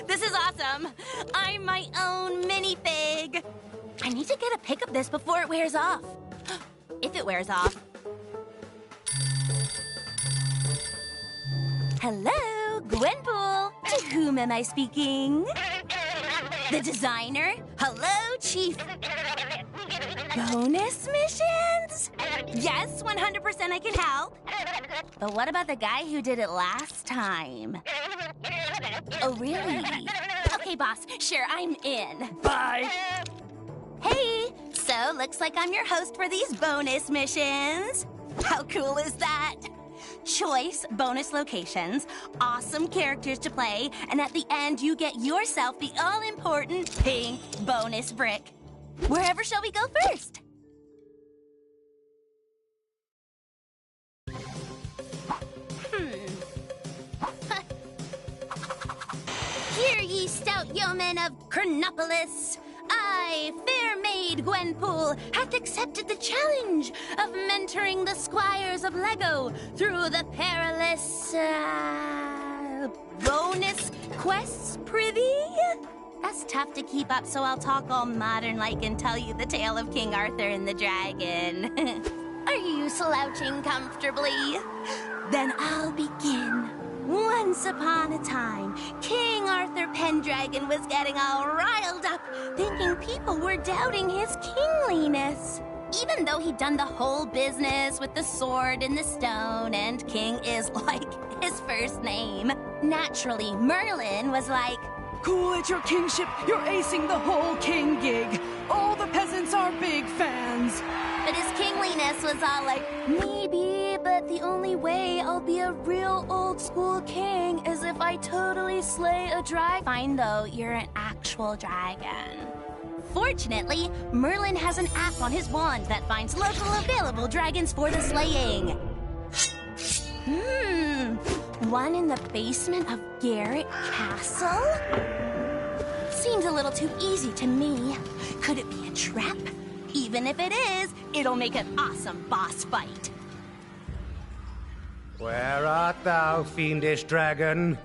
This is awesome. I'm my own minifig. I need to get a pic of this before it wears off. If it wears off. Hello, Gwenpool. To whom am I speaking? The designer? Hello, Chief. Bonus missions? Yes, 100% I can help. But what about the guy who did it last time? Oh, really? Okay, boss. Sure, I'm in. Bye. Hey, so looks like I'm your host for these bonus missions. How cool is that? Choice bonus locations, awesome characters to play, and at the end you get yourself the all-important pink bonus brick. Wherever shall we go first? yeoman of Chronopolis, I, fair maid Gwenpool, hath accepted the challenge of mentoring the squires of Lego through the perilous, bonus quests, prithee? That's tough to keep up, so I'll talk all modern-like and tell you the tale of King Arthur and the dragon. Are you slouching comfortably? Then I'll begin. Once upon a time, King Arthur Pendragon was getting all riled up, thinking people were doubting his kingliness. Even though he'd done the whole business with the sword and the stone, and king is like his first name. Naturally, Merlin was like, "Cool at your kingship, you're acing the whole king gig. All the peasants are big fans." But his kingliness was all like, "Maybe, but the only way I'll be a real old school king is if I totally slay a dragon." Fine though, you're an actual dragon. Fortunately, Merlin has an app on his wand that finds local available dragons for the slaying. One in the basement of Garrett Castle? Seems a little too easy to me. Could it be a trap? Even if it is, it'll make an awesome boss fight. Where art thou, fiendish dragon?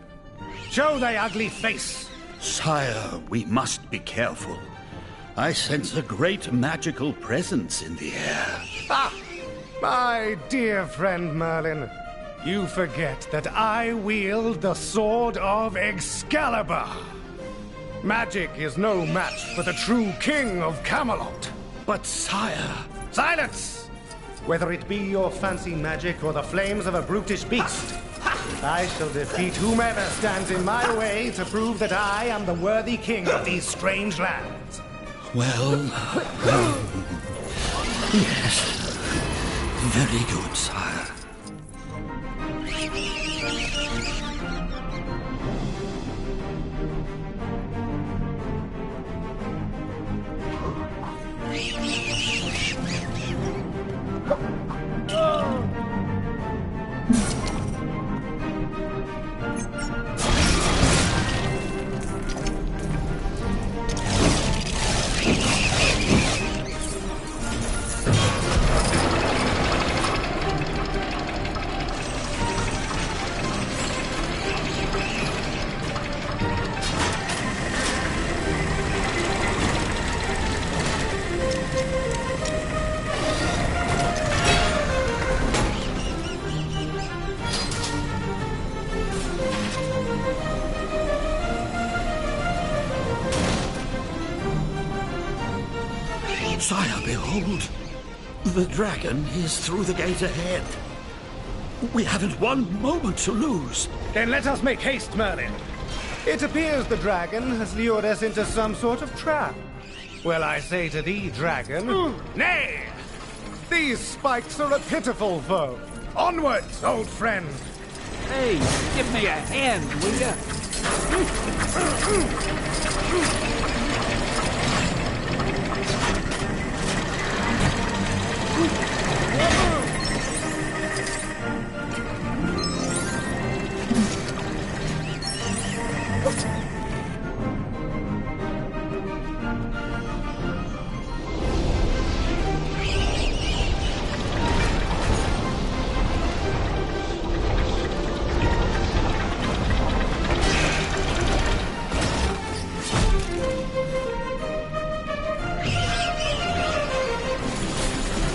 Show thy ugly face! Sire, we must be careful. I sense a great magical presence in the air. Ah! My dear friend Merlin, you forget that I wield the sword of Excalibur. Magic is no match for the true king of Camelot. But sire... Silence! Whether it be your fancy magic or the flames of a brutish beast, I shall defeat whomever stands in my way to prove that I am the worthy king of these strange lands. Well, yes. Very good, sire. Sire, behold! The dragon is through the gate ahead. We haven't one moment to lose. Then let us make haste, Merlin. It appears the dragon has lured us into some sort of trap. Well, I say to thee, dragon, nay! These spikes are a pitiful foe. Onwards, old friend! Hey, give me a hand, will ya?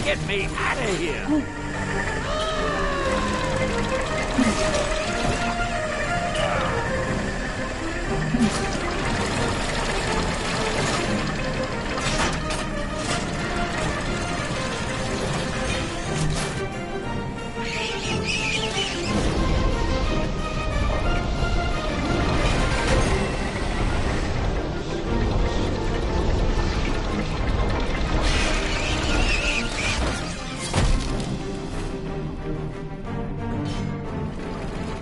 Get me out of here!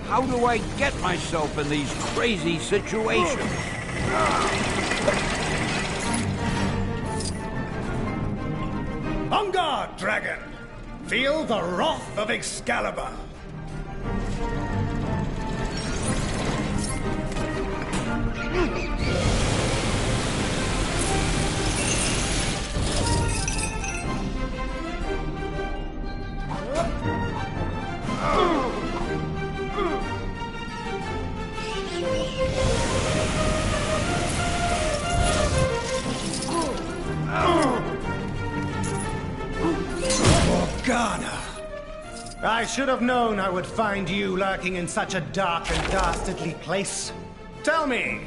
How do I get myself in these crazy situations? On guard, dragon! Feel the wrath of Excalibur! Morgana! I should have known I would find you lurking in such a dark and dastardly place. Tell me,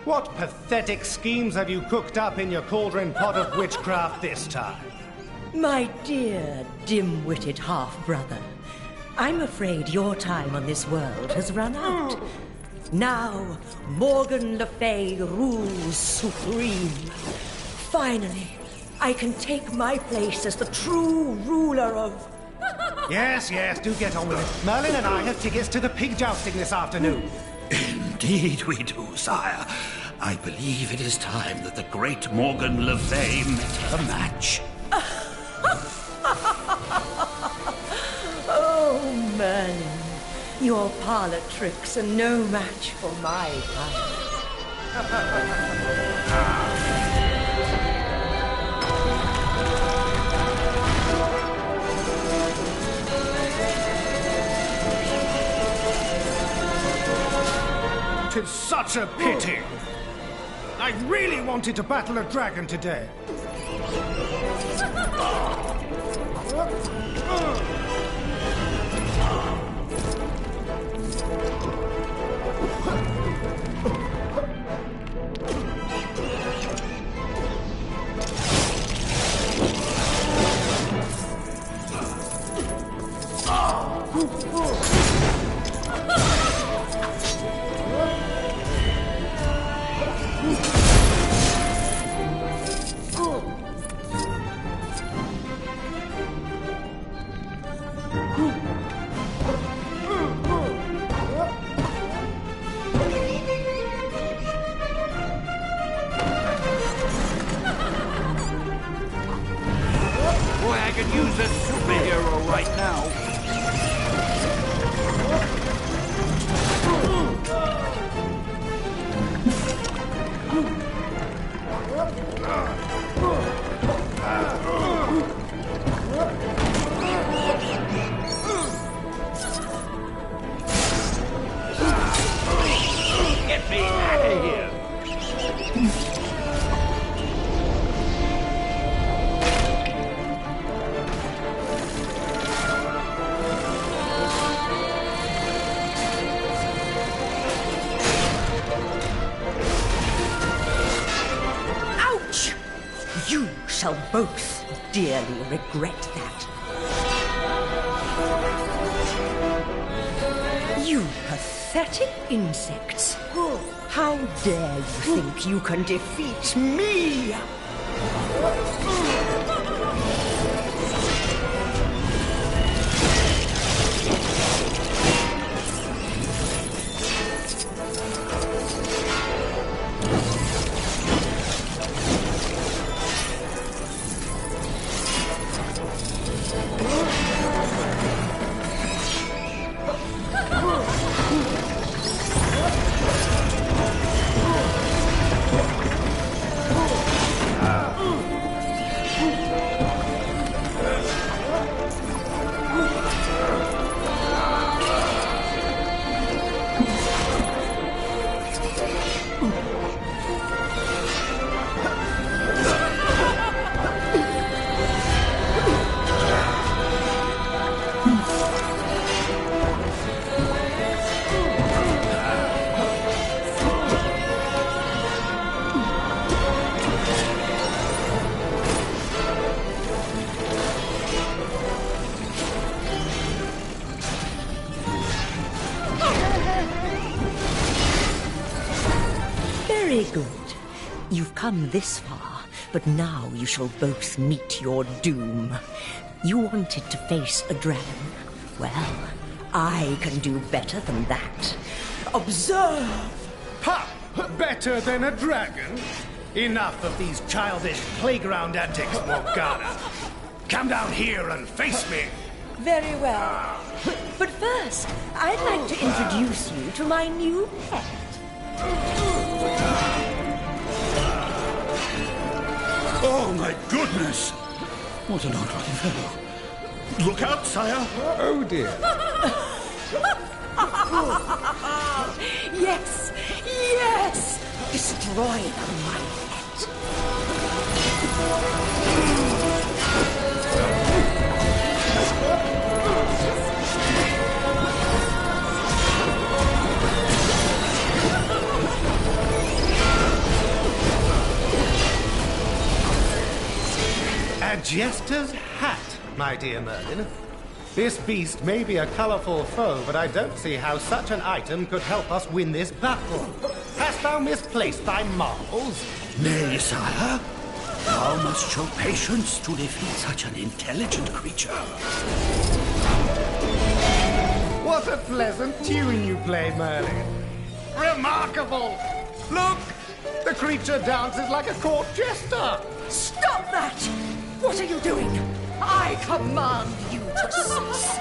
what pathetic schemes have you cooked up in your cauldron pot of witchcraft this time? My dear, dim-witted half-brother, I'm afraid your time on this world has run out. Now, Morgan Le Fay rules supreme. Finally, I can take my place as the true ruler of... Yes, do get on with it. Merlin and I have tickets to the pig jousting this afternoon. Indeed we do, sire. I believe it is time that the great Morgan Le Fay met her match. Oh, Merlin, your parlor tricks are no match for my Tis such a pity. I really wanted to battle a dragon today. Boy, I could use a superhero right now. Get me out of here! Ouch! You shall both dearly regret that. You pathetic insects! How dare you think you can defeat me? Very good. You've come this far, but now you shall both meet your doom. You wanted to face a dragon. Well, I can do better than that. Observe! Ha! Better than a dragon? Enough of these childish playground antics, Morgana. Come down here and face me. Very well. But first, I'd like to introduce you to my new pet. Oh, my goodness! What an unlucky fellow. Look out, sire! Oh, dear. Yes! Yes! Destroy them, my pet. A jester's hat, my dear Merlin. This beast may be a colorful foe, but I don't see how such an item could help us win this battle. Hast thou misplaced thy marbles? Nay, sire. Thou must show patience to defeat such an intelligent creature. What a pleasant tune you play, Merlin. Remarkable! Look! The creature dances like a court jester! Stop that! What are you doing? I command you to cease.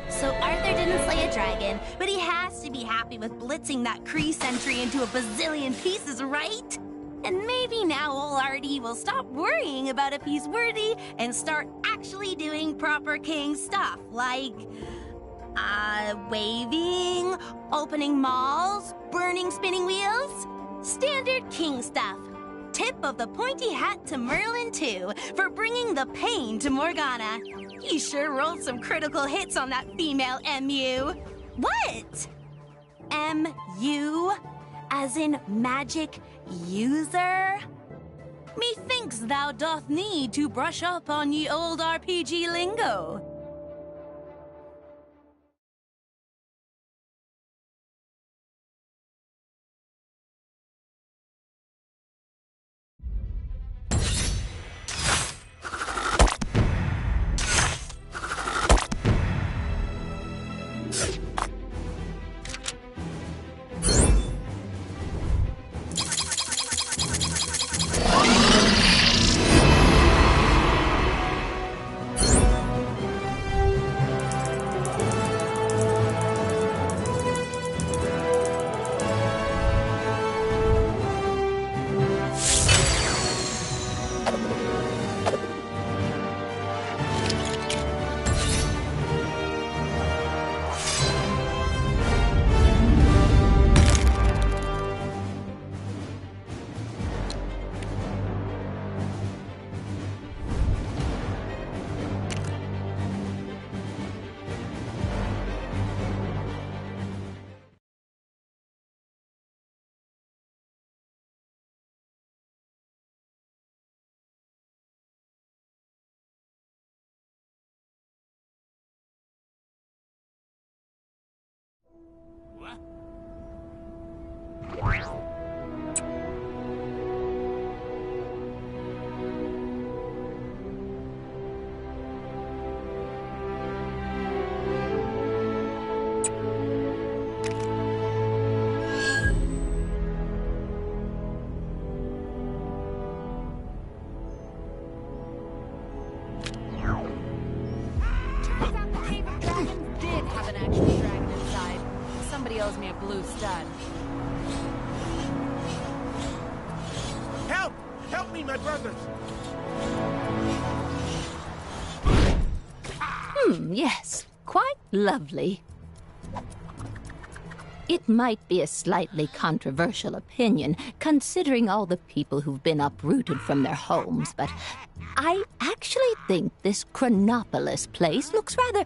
So Arthur didn't slay a dragon, but he has to be happy with blitzing that Kree sentry into a bazillion pieces, right? And maybe now old Artie will stop worrying about if he's worthy and start actually doing proper king stuff, like waving, opening malls, burning spinning wheels. Standard king stuff. Tip of the pointy hat to Merlin, too, for bringing the pain to Morgana. He sure rolled some critical hits on that female MU. What? MU? As in magic user? Methinks thou doth need to brush up on ye old RPG lingo. Owes me a blue stud. Help! Help me, my brothers! Yes. Quite lovely. It might be a slightly controversial opinion, considering all the people who've been uprooted from their homes, but I actually think this Chronopolis place looks rather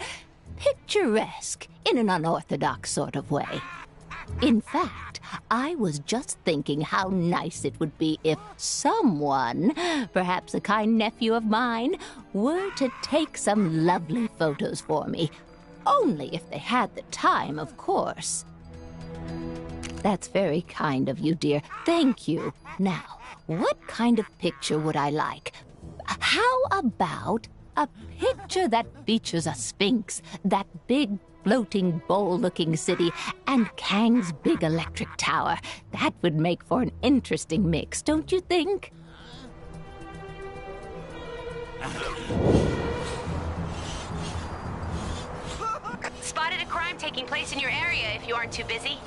picturesque in an unorthodox sort of way. In fact, I was just thinking how nice it would be if someone, perhaps a kind nephew of mine, were to take some lovely photos for me. Only if they had the time, of course. That's very kind of you, dear. Thank you. Now, what kind of picture would I like? How about a picture that features a sphinx, that big, floating, bowl-looking city, and Kang's big electric tower? That would make for an interesting mix, don't you think? Spotted a crime taking place in your area if you aren't too busy.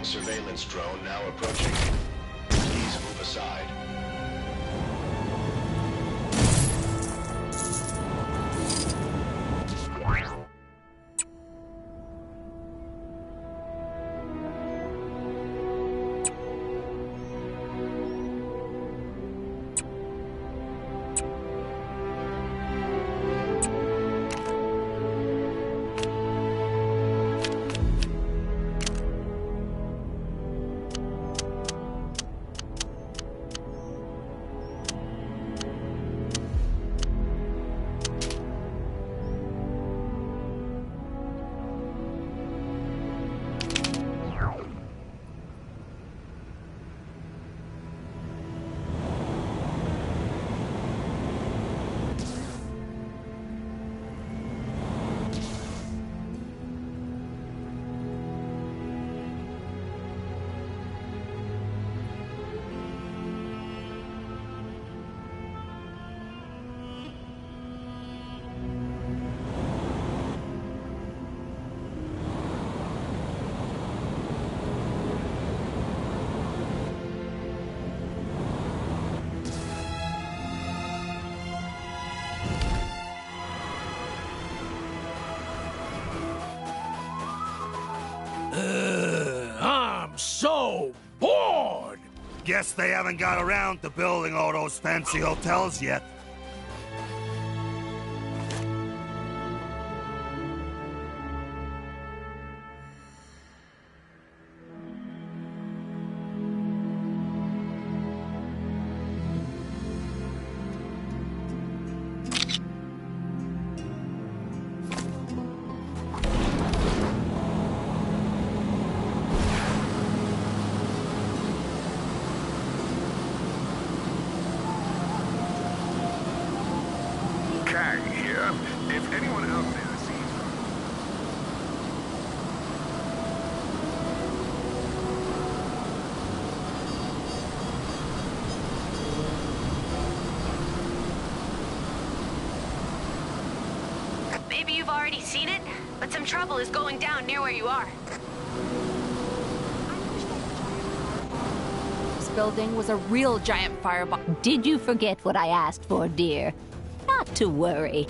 surveillance drone now approaching. Please move aside. I'm so bored! Guess they haven't got around to building all those fancy hotels yet. Kang here. If anyone out there sees... Maybe you've already seen it, but some trouble is going down near where you are. This building was a real giant fireball. Did you forget what I asked for, dear? Not to worry.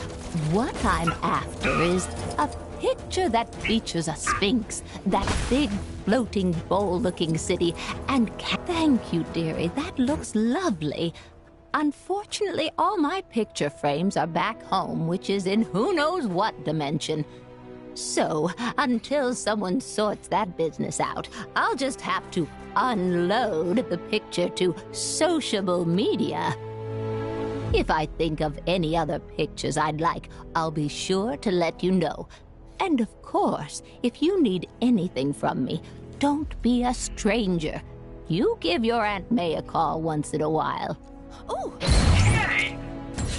What I'm after is a picture that features a sphinx, that big floating bowl-looking city, and thank you, dearie. That looks lovely. Unfortunately, all my picture frames are back home, which is in who knows what dimension. So, until someone sorts that business out, I'll just have to unload the picture to sociable media. If I think of any other pictures I'd like, I'll be sure to let you know. And of course, if you need anything from me, don't be a stranger. You give your Aunt May a call once in a while. Ooh! Hey!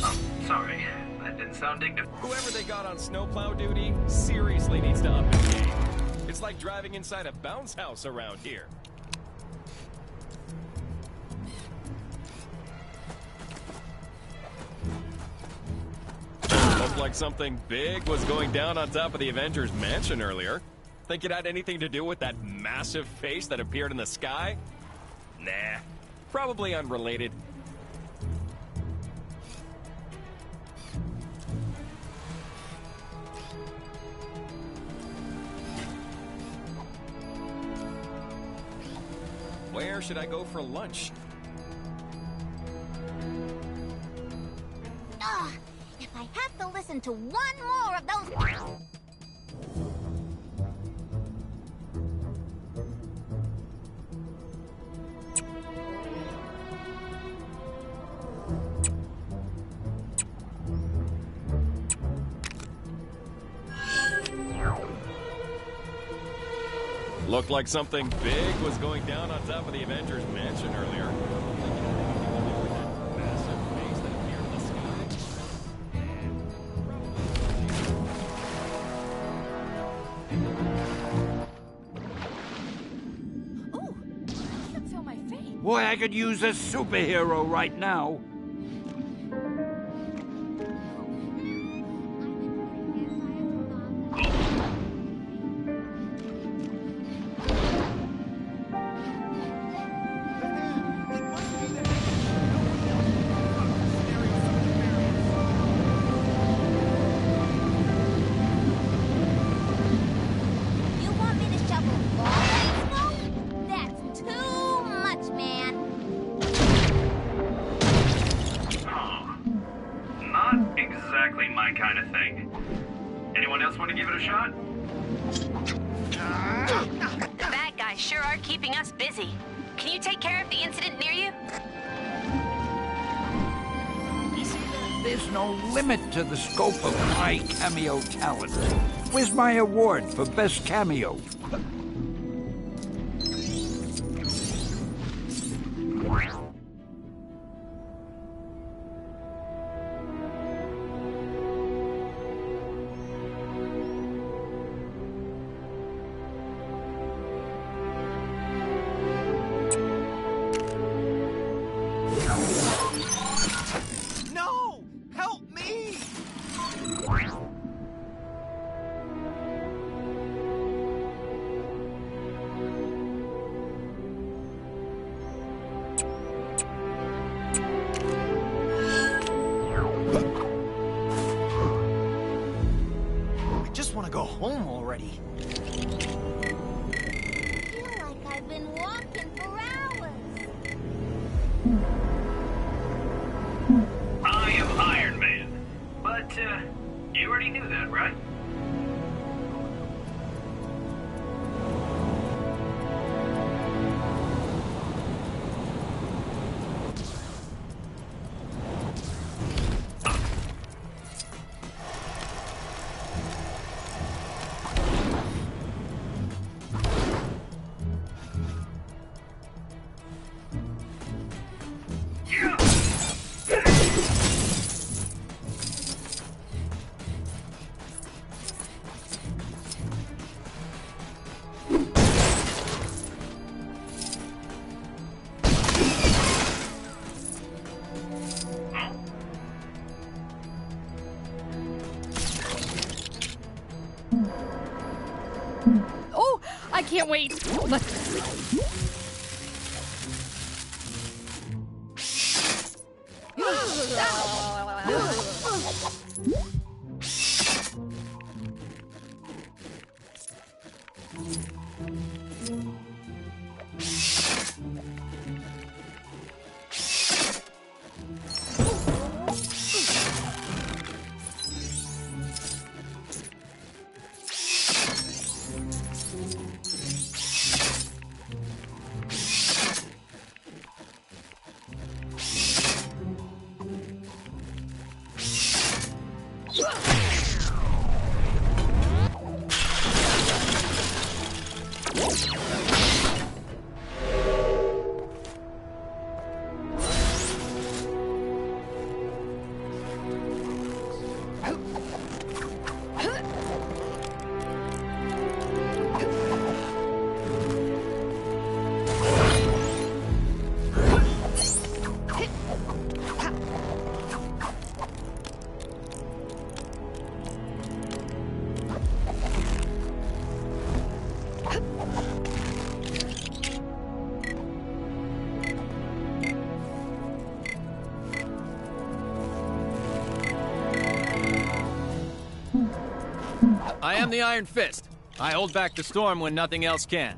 Oh, sorry. That didn't sound dignified. Whoever they got on snowplow duty seriously needs to up the game. It's like driving inside a bounce house around here. Looked like something big was going down on top of the Avengers mansion earlier. Think it had anything to do with that massive face that appeared in the sky? Nah, probably unrelated. Where should I go for lunch? Ugh, if I have to listen to one more of those... Looked like something big was going down on top of the Avengers mansion earlier. Boy, I could use a superhero right now. my kind of thing. Anyone else want to give it a shot? The bad guys sure are keeping us busy. Can you take care of the incident near you? There's no limit to the scope of my cameo talent. Where's my award for best cameo? No! Help me! I just want to go home already. I feel like I've been walking for hours. I am Iron Man. But, you already knew that, right? Oh, I can't wait. I am the Iron Fist. I hold back the storm when nothing else can.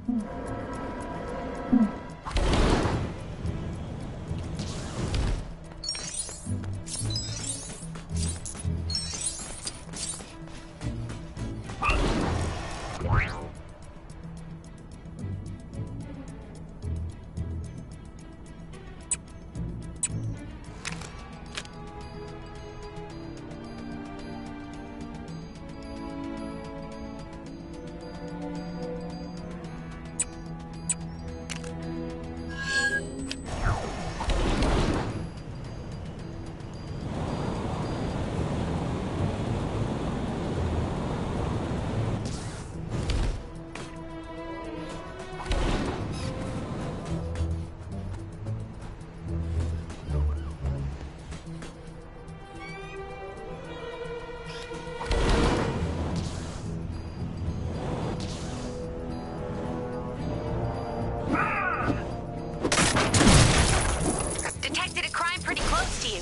Detected a crime pretty close to you.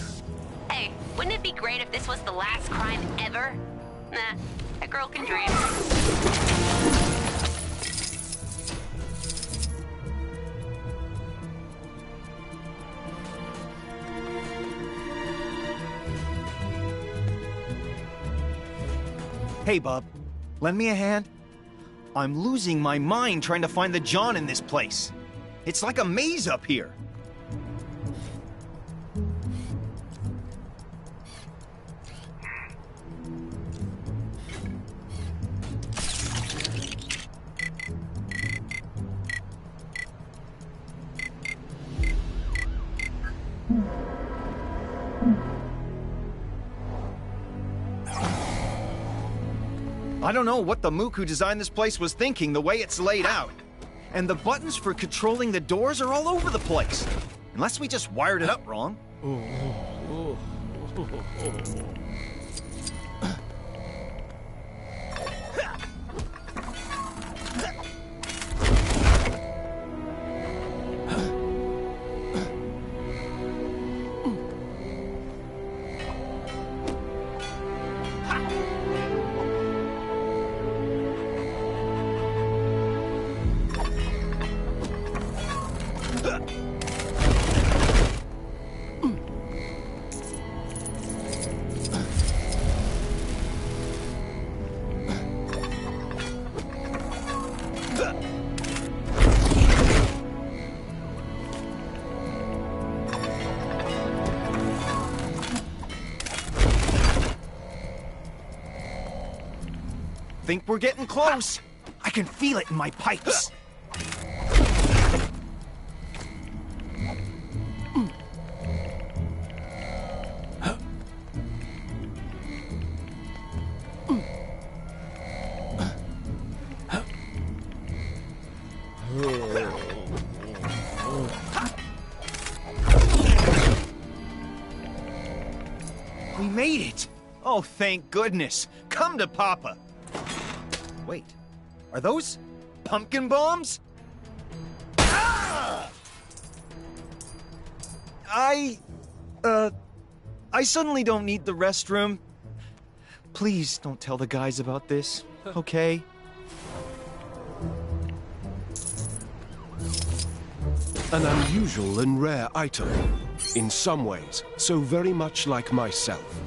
Hey, wouldn't it be great if this was the last crime ever? Nah, a girl can dream. Hey, bub. Lend me a hand? I'm losing my mind trying to find the John in this place. It's like a maze up here. I don't know what the mook who designed this place was thinking the way it's laid out. And the buttons for controlling the doors are all over the place. Unless we just wired it up wrong. Think we're getting close. I can feel it in my pipes. We made it! Oh, thank goodness. Come to Papa. Wait, are those pumpkin bombs? Ah! I suddenly don't need the restroom. Please don't tell the guys about this, okay? An unusual and rare item. In some ways, so very much like myself.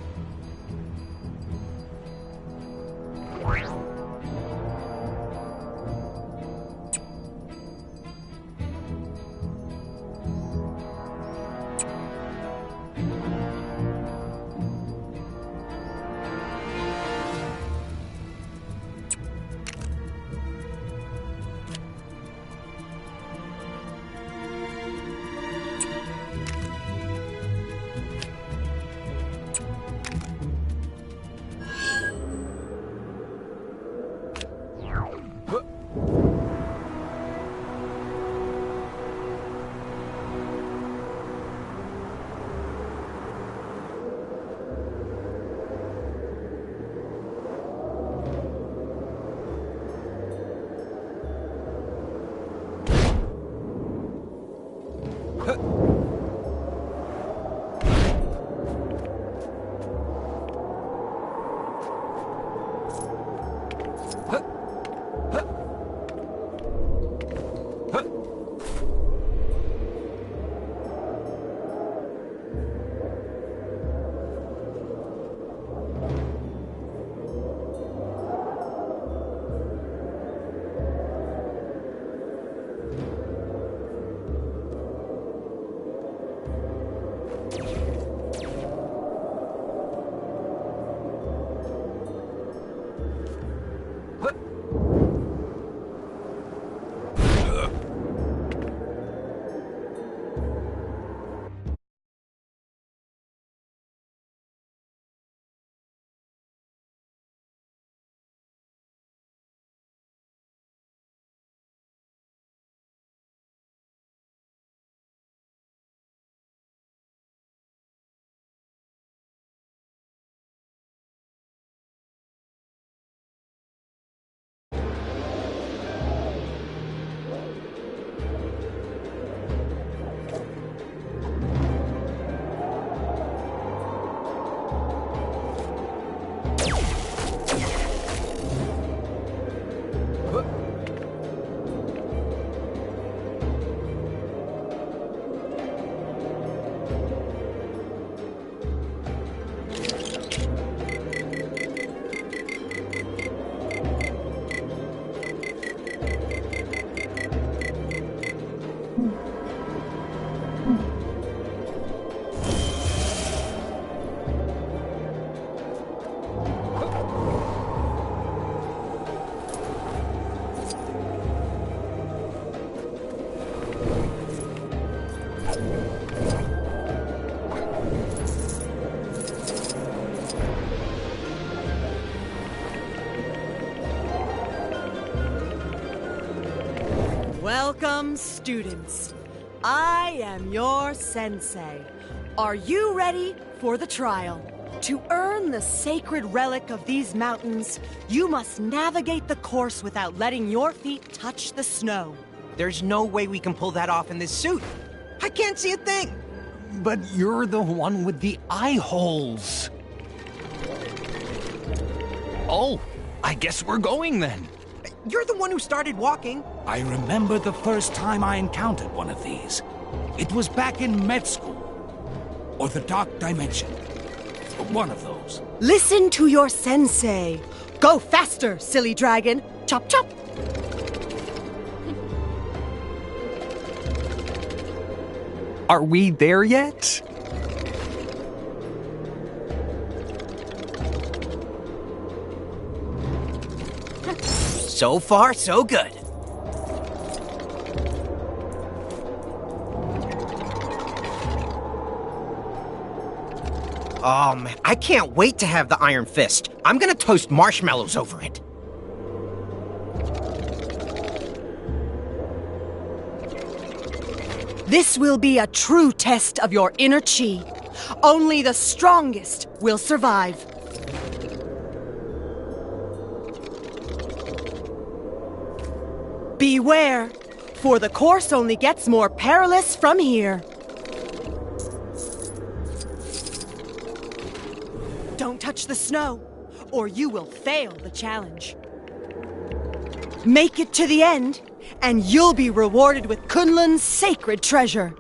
Welcome, students. I am your sensei. Are you ready for the trial? To earn the sacred relic of these mountains, you must navigate the course without letting your feet touch the snow. There's no way we can pull that off in this suit. I can't see a thing. But you're the one with the eye holes. Oh, I guess we're going then. You're the one who started walking. I remember the first time I encountered one of these. It was back in med school. Or the Dark Dimension. One of those. Listen to your sensei. Go faster, silly dragon. Chop, chop. Are we there yet? So far, so good. Man, I can't wait to have the Iron Fist. I'm gonna toast marshmallows over it. This will be a true test of your inner chi. Only the strongest will survive. Beware, for the course only gets more perilous from here. Don't touch the snow, or you will fail the challenge. Make it to the end, and you'll be rewarded with Kunlun's sacred treasure.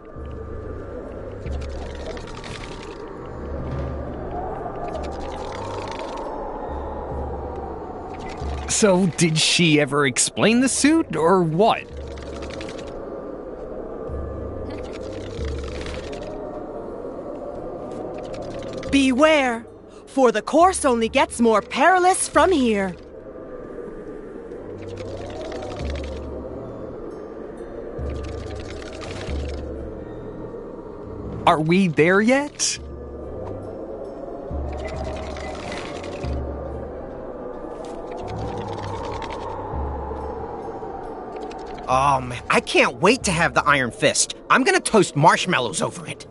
So, did she ever explain the suit, or what? Beware, for the course only gets more perilous from here. Are we there yet? Man, I can't wait to have the Iron Fist. I'm gonna toast marshmallows over it.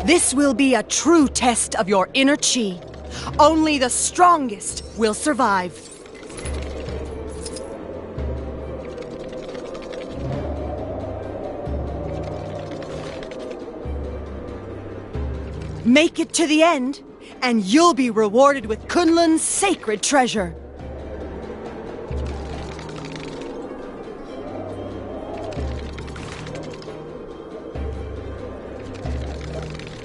This will be a true test of your inner chi. Only the strongest will survive. Make it to the end, and you'll be rewarded with Kunlun's sacred treasure.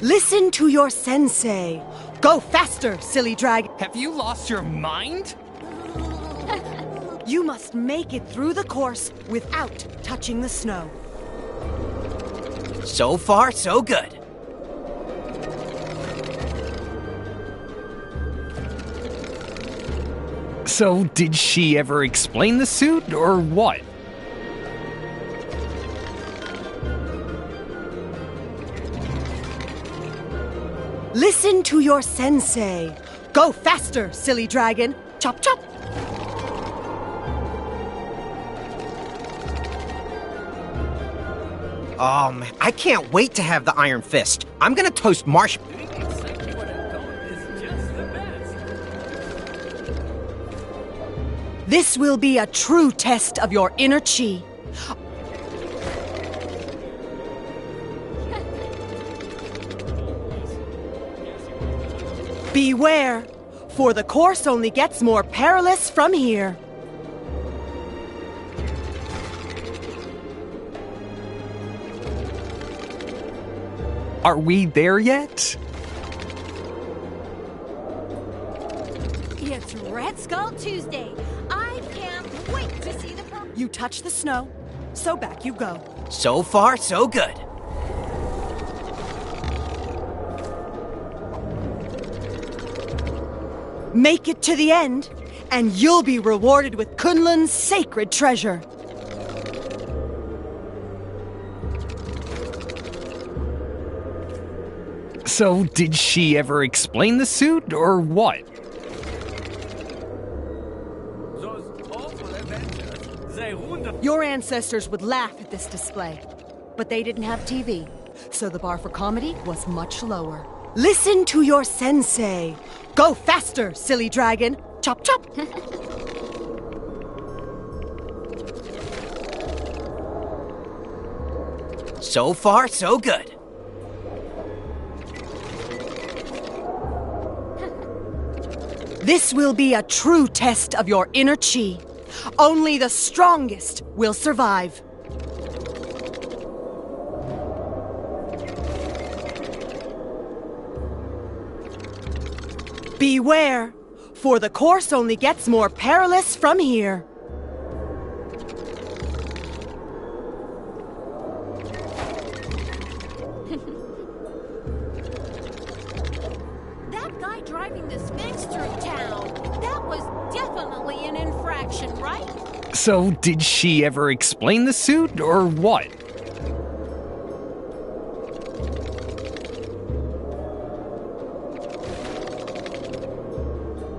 Listen to your sensei. Go faster, silly dragon. Have you lost your mind? You must make it through the course without touching the snow. So far, so good. So, did she ever explain the suit, or what? Listen to your sensei. Go faster, silly dragon. Chop, chop. Man, I can't wait to have the Iron Fist. I'm gonna toast This will be a true test of your inner chi. Beware, for the course only gets more perilous from here. Are we there yet? It's Red Skull Tuesday. I can't wait to see the... You touch the snow, so back you go. So far, so good. Make it to the end, and you'll be rewarded with Kunlun's sacred treasure. So, did she ever explain the suit, or what? Your ancestors would laugh at this display, but they didn't have TV, so the bar for comedy was much lower. Listen to your sensei. Go faster, silly dragon. Chop, chop. So far, so good. This will be a true test of your inner chi. Only the strongest will survive. Beware, for the course only gets more perilous from here. That guy driving the Sphinx through town, that was definitely an infraction, right? So, did she ever explain the suit, or what?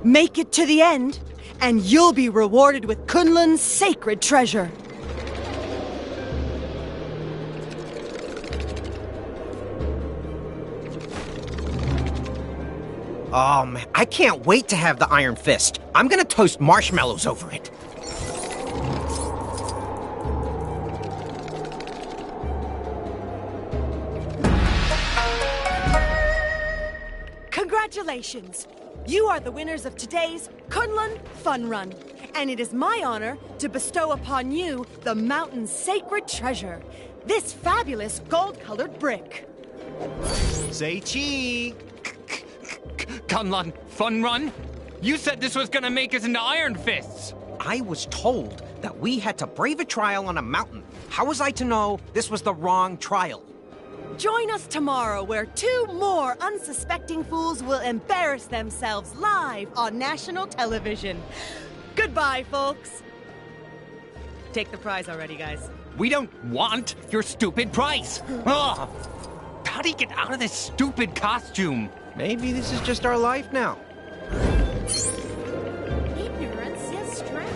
Make it to the end, and you'll be rewarded with Kunlun's sacred treasure. Oh, man, I can't wait to have the Iron Fist. I'm gonna toast marshmallows over it. Congratulations! You are the winners of today's Kunlun Fun Run, and it is my honor to bestow upon you the mountain's sacred treasure, this fabulous gold-colored brick. Say chi! Kunlun Fun Run? You said this was gonna make us into Iron Fists! I was told that we had to brave a trial on a mountain. How was I to know this was the wrong trial? Join us tomorrow where 2 more unsuspecting fools will embarrass themselves live on national television. Goodbye, folks. Take the prize already, guys. We don't want your stupid prize! Ugh! How do you get out of this stupid costume? Maybe this is just our life now. Ignorance is strength.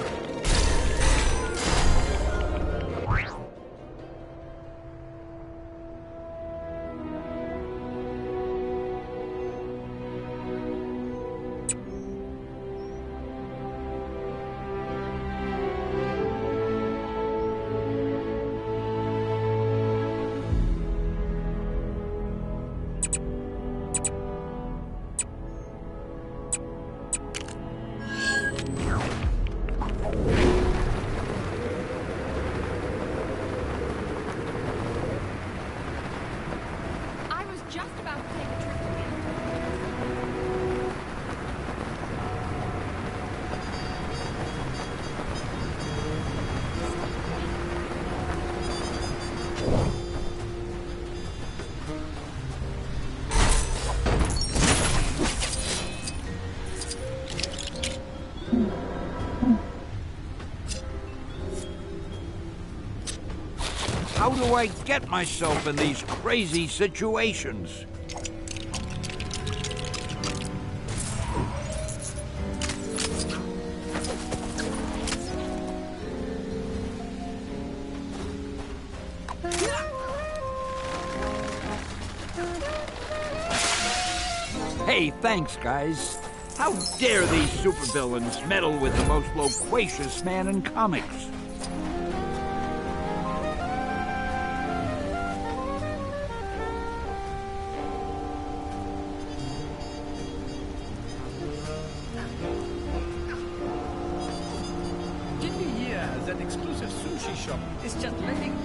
How do I get myself in these crazy situations? Hey, thanks, guys. How dare these supervillains meddle with the most loquacious man in comics? Did you hear that exclusive sushi shop is just letting